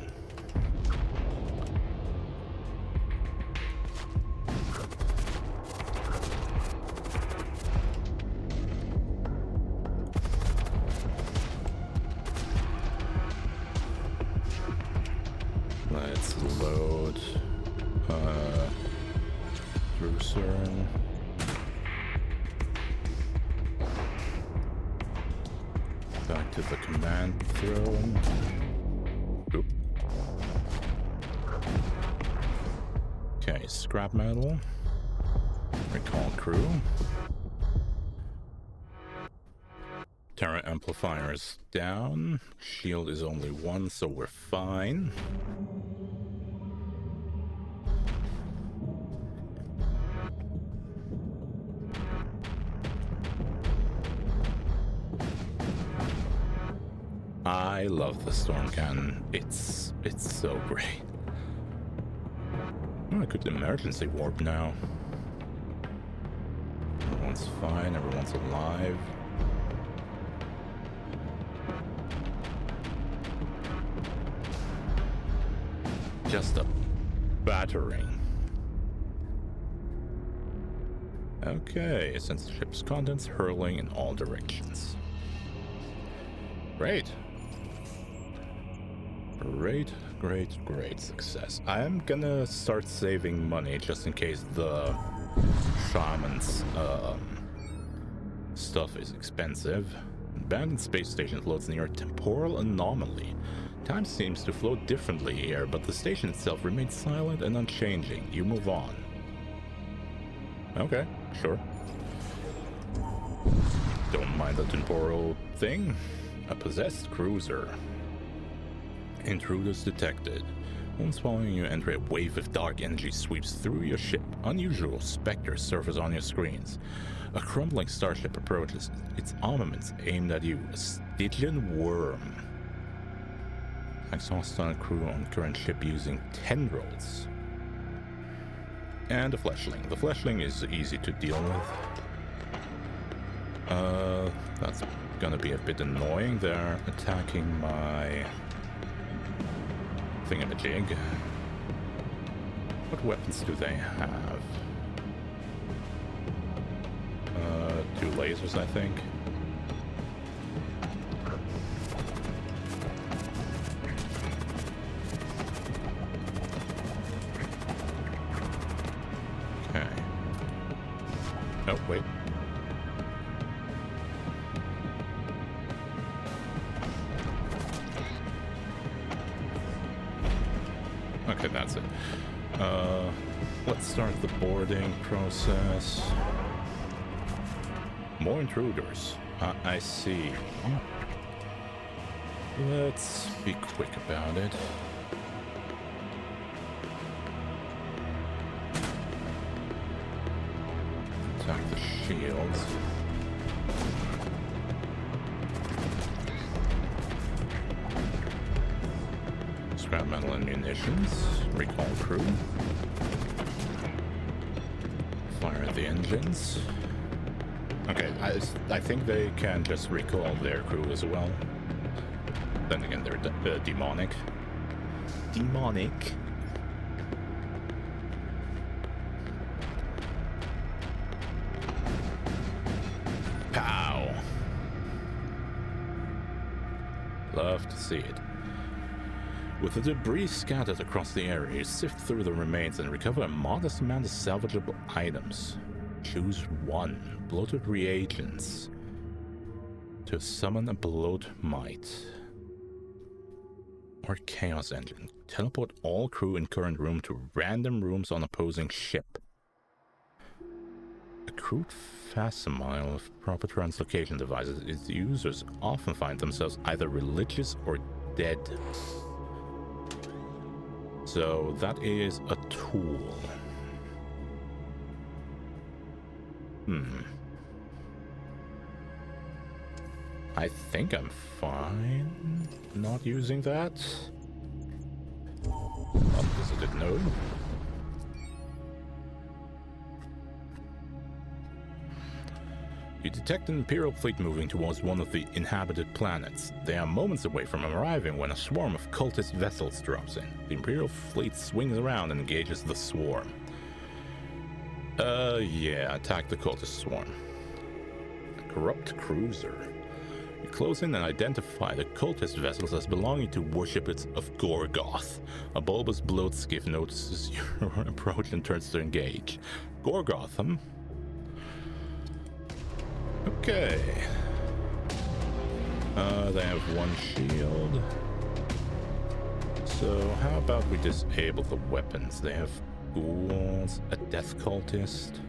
Let's load Drucer. Back to the command throne. Oop. Okay, scrap metal. Recall crew. Terra amplifier is down. Shield is only 1, so we're fine. I love the storm cannon. It's so great. Oh, I could emergency warp now. Everyone's fine, everyone's alive. Just a battering. Okay, sense the ship's contents hurling in all directions. Great. Great success. I'm gonna start saving money just in case the shaman's stuff is expensive. Abandoned space station floats near a temporal anomaly. Time seems to flow differently here, but the station itself remains silent and unchanging. You move on. Okay, sure. Don't mind the temporal thing. A possessed cruiser. Intruders detected. Once following you enter, a wave of dark energy sweeps through your ship. Unusual specters surface on your screens. A crumbling starship approaches, its armaments aimed at you. A Stygian worm. Exhaust on crew on current ship using tendrils. And a fleshling. The fleshling is easy to deal with. That's gonna be a bit annoying. They're attacking my thingamajig. What weapons do they have? 2 lasers, I think. Okay. Oh, wait. Okay, that's it. Let's start the boarding process. More intruders. I see. Let's be quick about it. Attack the shields. scrap metal and munitions. Recall crew. Fire the engines. Okay, I think they can just recall their crew as well. Then again, they're demonic. Demonic? Pow! Love to see it. With the debris scattered across the area, you sift through the remains and recover a modest amount of salvageable items. Choose one. Bloated reagents. To summon a bloat might. Or chaos engine. Teleport all crew in current room to random rooms on opposing ship. A crude facsimile of proper translocation devices, its users often find themselves either religious or dead. So that is a tool. I think I'm fine not using that. Unvisited node. You detect an Imperial fleet moving towards one of the inhabited planets. They are moments away from arriving when a swarm of cultist vessels drops in. The Imperial fleet swings around and engages the swarm. Yeah, attack the cultist swarm. A corrupt cruiser. You close in and identify the cultist vessels as belonging to worshippers of Gorgoth. A bulbous bloat skiff notices your approach and turns to engage. Gorgoth, Okay. They have one shield. So how about we disable the weapons? They have ghouls, a death cultist.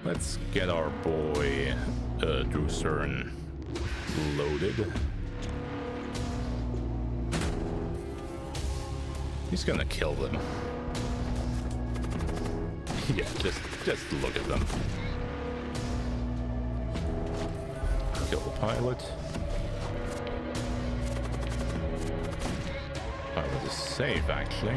Let's get our boy Drucern loaded. He's gonna kill them. Yeah, just look at them. Kill the pilot. Pilot is safe, actually.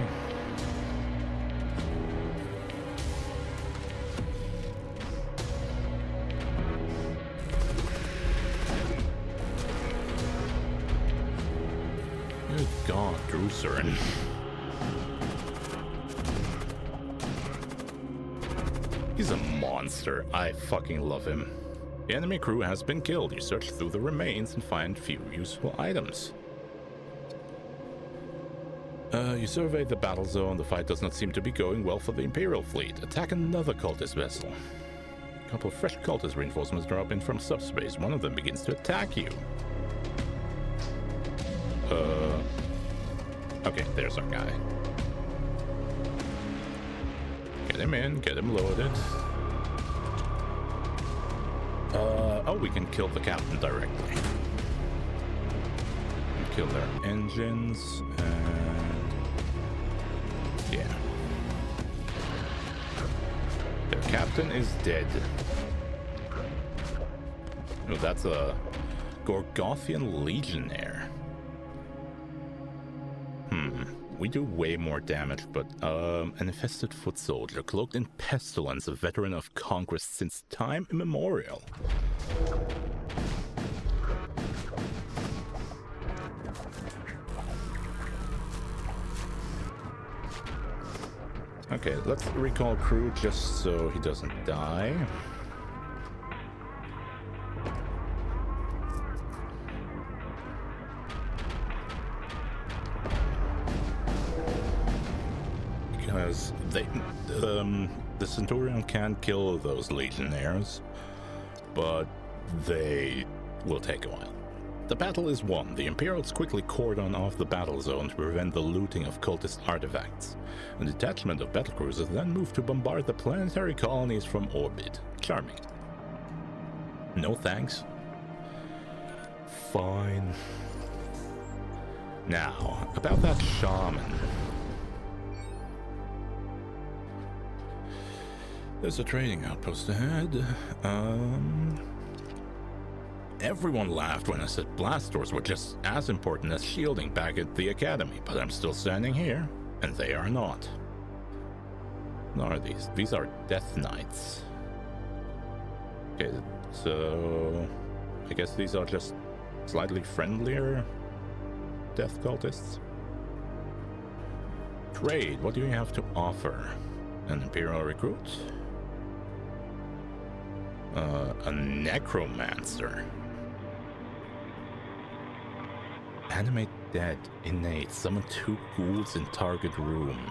Good God, Drucern. He's a monster. I fucking love him. The enemy crew has been killed. You search through the remains and find few useful items. You survey the battle zone. The fight does not seem to be going well for the Imperial fleet. Attack another cultist vessel. A couple of fresh cultist reinforcements drop in from subspace. One of them begins to attack you. Okay, there's our guy. Get him in, get him loaded. Oh, we can kill the captain directly. Kill their engines, and yeah. Their captain is dead. Oh, that's a Gorgothian legionnaire. We do way more damage, but an infested foot soldier, cloaked in pestilence, a veteran of conquest since time immemorial. Okay, let's recall crew just so he doesn't die. Because the Centurion can kill those legionnaires, but they will take a while. The battle is won. The Imperials quickly cordon off the battle zone to prevent the looting of cultist artifacts. A detachment of battlecruisers then moved to bombard the planetary colonies from orbit. Charming. No thanks. Fine. Now, about that shaman. There's a trading outpost ahead. Everyone laughed when I said blast doors were just as important as shielding back at the academy, but I'm still standing here, and they are not. What are these? These are Death Knights. Okay, so I guess these are just slightly friendlier death cultists. Trade, what do you have to offer? An Imperial recruit? A Necromancer. Animate dead, innate, summon 2 ghouls in target room.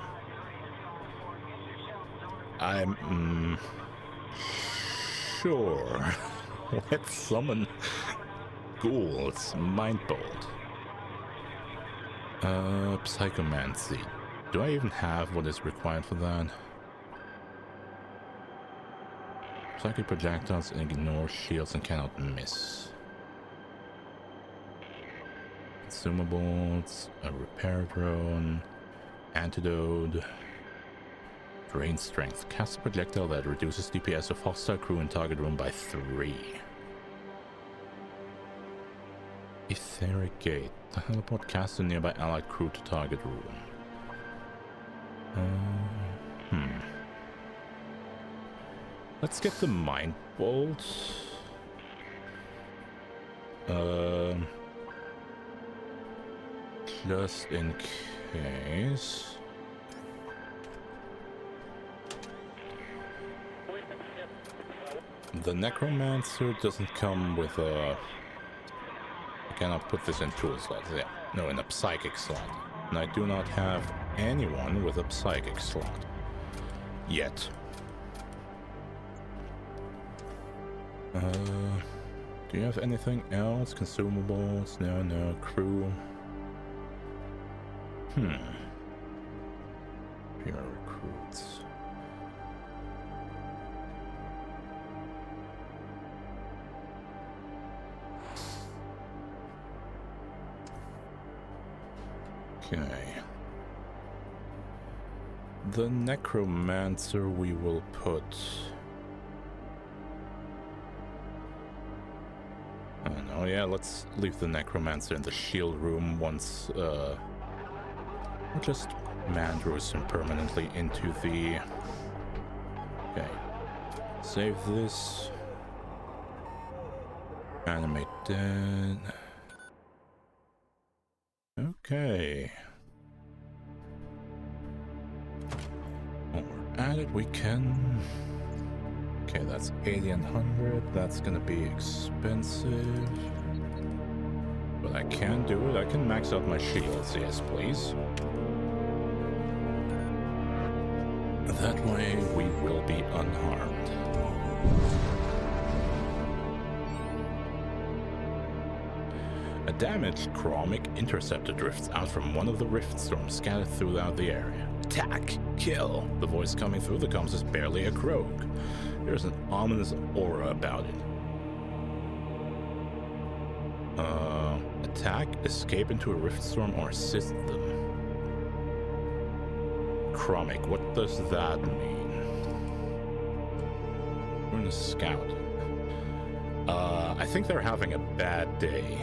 I'm sure. Let's summon ghouls. Mindbolt. Psychomancy. Do I even have what is required for that? Psychic projectiles ignore shields and cannot miss. Consumables, a repair drone, antidote, drain strength. Cast a projectile that reduces DPS of hostile crew in target room by 3. Etheric gate. Teleport cast a nearby allied crew to target room. Let's get the mind bolt. Just in case. The Necromancer doesn't come with a... I cannot put this in tool slot. Yeah. No, in a psychic slot. And I do not have anyone with a psychic slot. Yet. Do you have anything else? Consumables? No. Crew? Pure recruits. Okay. The Necromancer we will put... I don't know, yeah, let's leave the Necromancer in the shield room once, we'll just Mandrose him permanently into the... Okay. Save this. Animate dead. Okay. While we're at it, we can... Okay, that's 80 and 100. That's gonna be expensive. But I can do it. I can max out my shields, yes, please. That way, we will be unharmed. A damaged chromic interceptor drifts out from one of the rift storms scattered throughout the area. Attack! Kill! The voice coming through the comms is barely a croak. There's an ominous aura about it. Attack, escape into a rift storm, or assist them. Chromic, what does that mean? We're gonna scout. I think they're having a bad day.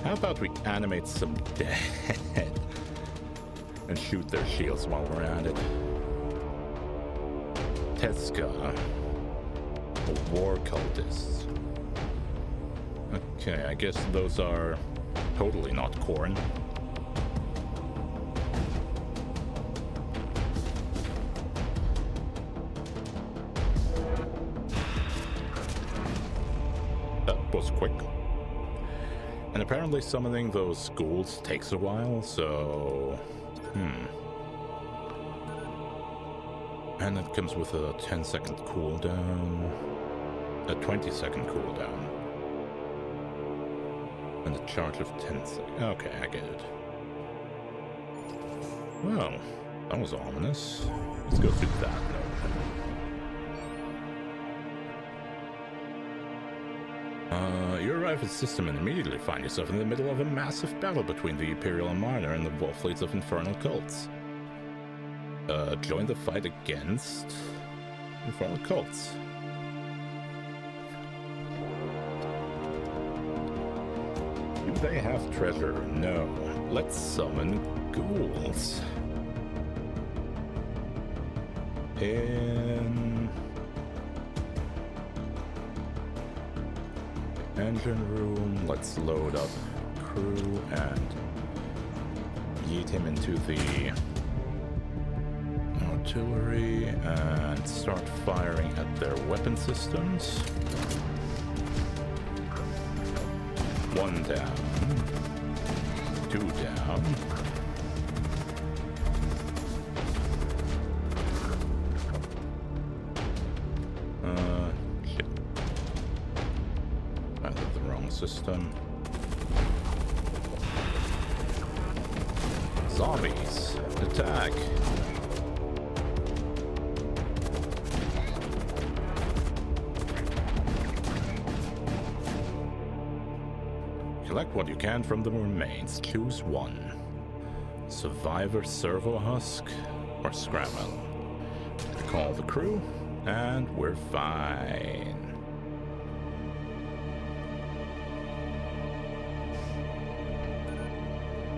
How about we animate some dead and shoot their shields while we're at it? Teska, a war cultist. Okay, I guess those are totally not Khorne. That was quick. And apparently summoning those ghouls takes a while, so... And it comes with a 10-second cooldown, a 20-second cooldown, and a charge of 10 seconds. Okay, I get it. Well, that was ominous. Let's go through that note. You arrive at the system and immediately find yourself in the middle of a massive battle between the Imperial Mariner and the war fleets of infernal cults. Join the fight against infernal cults. they have treasure? No. Let's summon ghouls. In engine room, let's load up crew and yeet him into the artillery and start firing at their weapon systems. One down. Two down. Shit. I did the wrong system. Zombies, attack. Collect what you can from the remains. Choose one. Survivor servo husk or scramble. Call the crew and we're fine.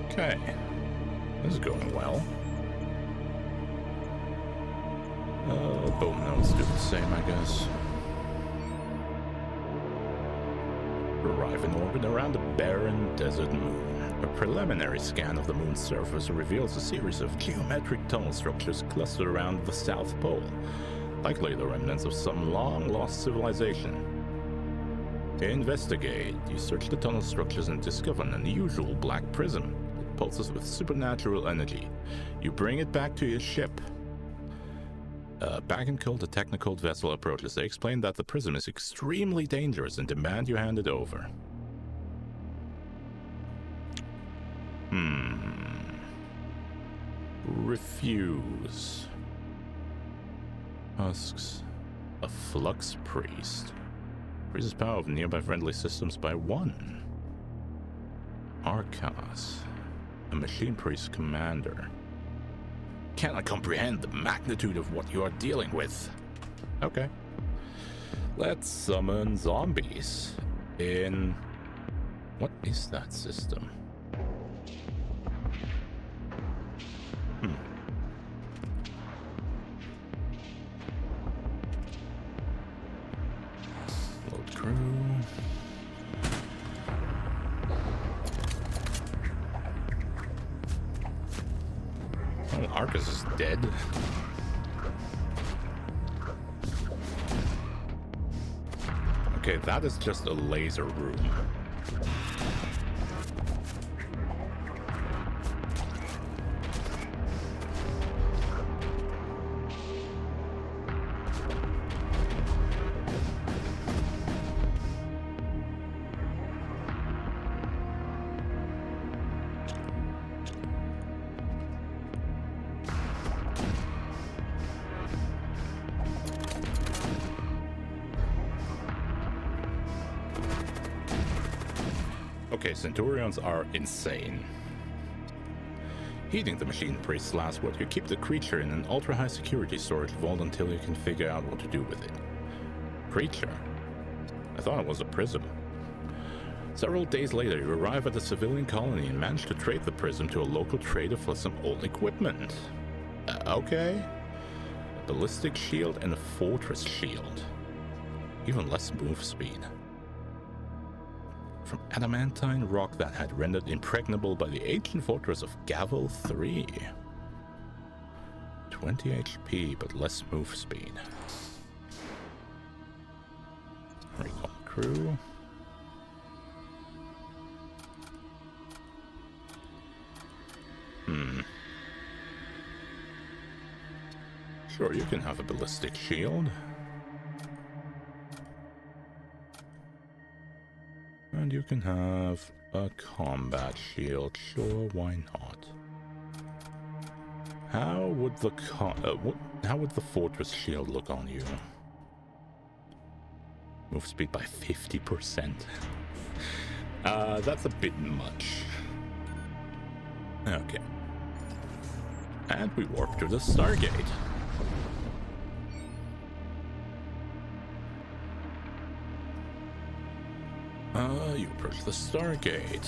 Okay. This is going well. Both nodes do the same, I guess. Arrive in orbit around a barren desert moon. A preliminary scan of the moon's surface reveals a series of geometric tunnel structures clustered around the South Pole, likely the remnants of some long-lost civilization. To investigate, you search the tunnel structures and discover an unusual black prism. It pulses with supernatural energy. You bring it back to your ship. Back in Cult, a Technical vessel approaches. They explain that the prism is extremely dangerous and demand you hand it over. Refuse. Husks. A flux priest. Increases power of nearby friendly systems by 1. Arcas. A machine priest commander. Cannot comprehend the magnitude of what you are dealing with. Okay. Let's summon zombies in... What is that system? Load crew. Oh, Arcus is dead. Okay, that is just a laser room. Okay, Centurions are insane. Heating the machine priest's last word, you keep the creature in an ultra-high security storage vault until you can figure out what to do with it. Creature? I thought it was a prism. Several days later, you arrive at a civilian colony and manage to trade the prism to a local trader for some old equipment. Okay. A ballistic shield and a fortress shield. Even less move speed. From adamantine rock that had rendered impregnable by the ancient fortress of Gavel 3. 20 HP, but less move speed. Recall crew. Sure, you can have a ballistic shield. And you can have a combat shield. Sure, why not? How would the fortress shield look on you? Move speed by 50%. That's a bit much. Okay. And we warp to the Stargate. You approach the Stargate.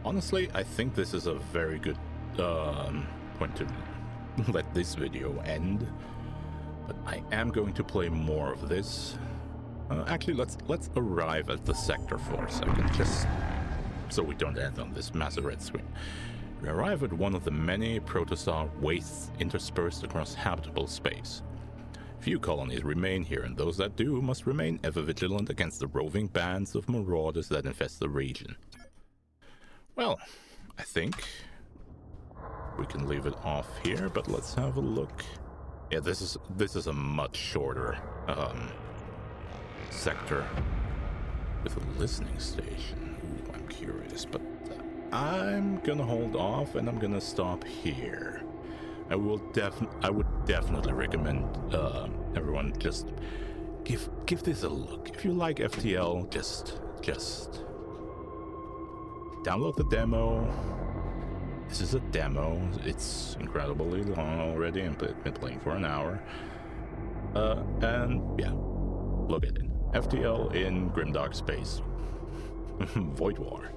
Honestly, I think this is a very good point to let this video end. But I am going to play more of this. Actually, let's arrive at the sector for a second, just so we don't end on this massive red screen. We arrive at one of the many protostar wastes interspersed across habitable space. Few colonies remain here, and those that do must remain ever vigilant against the roving bands of marauders that infest the region. Well, I think we can leave it off here, but let's have a look. Yeah, this is a much shorter sector with a listening station. Ooh, I'm curious, but I'm gonna hold off and I'm gonna stop here. I would definitely recommend everyone just give this a look. If you like FTL, just download the demo. This is a demo. It's incredibly long already. I've been playing for an hour. And yeah, look at it. FTL in Grimdark space. Void War.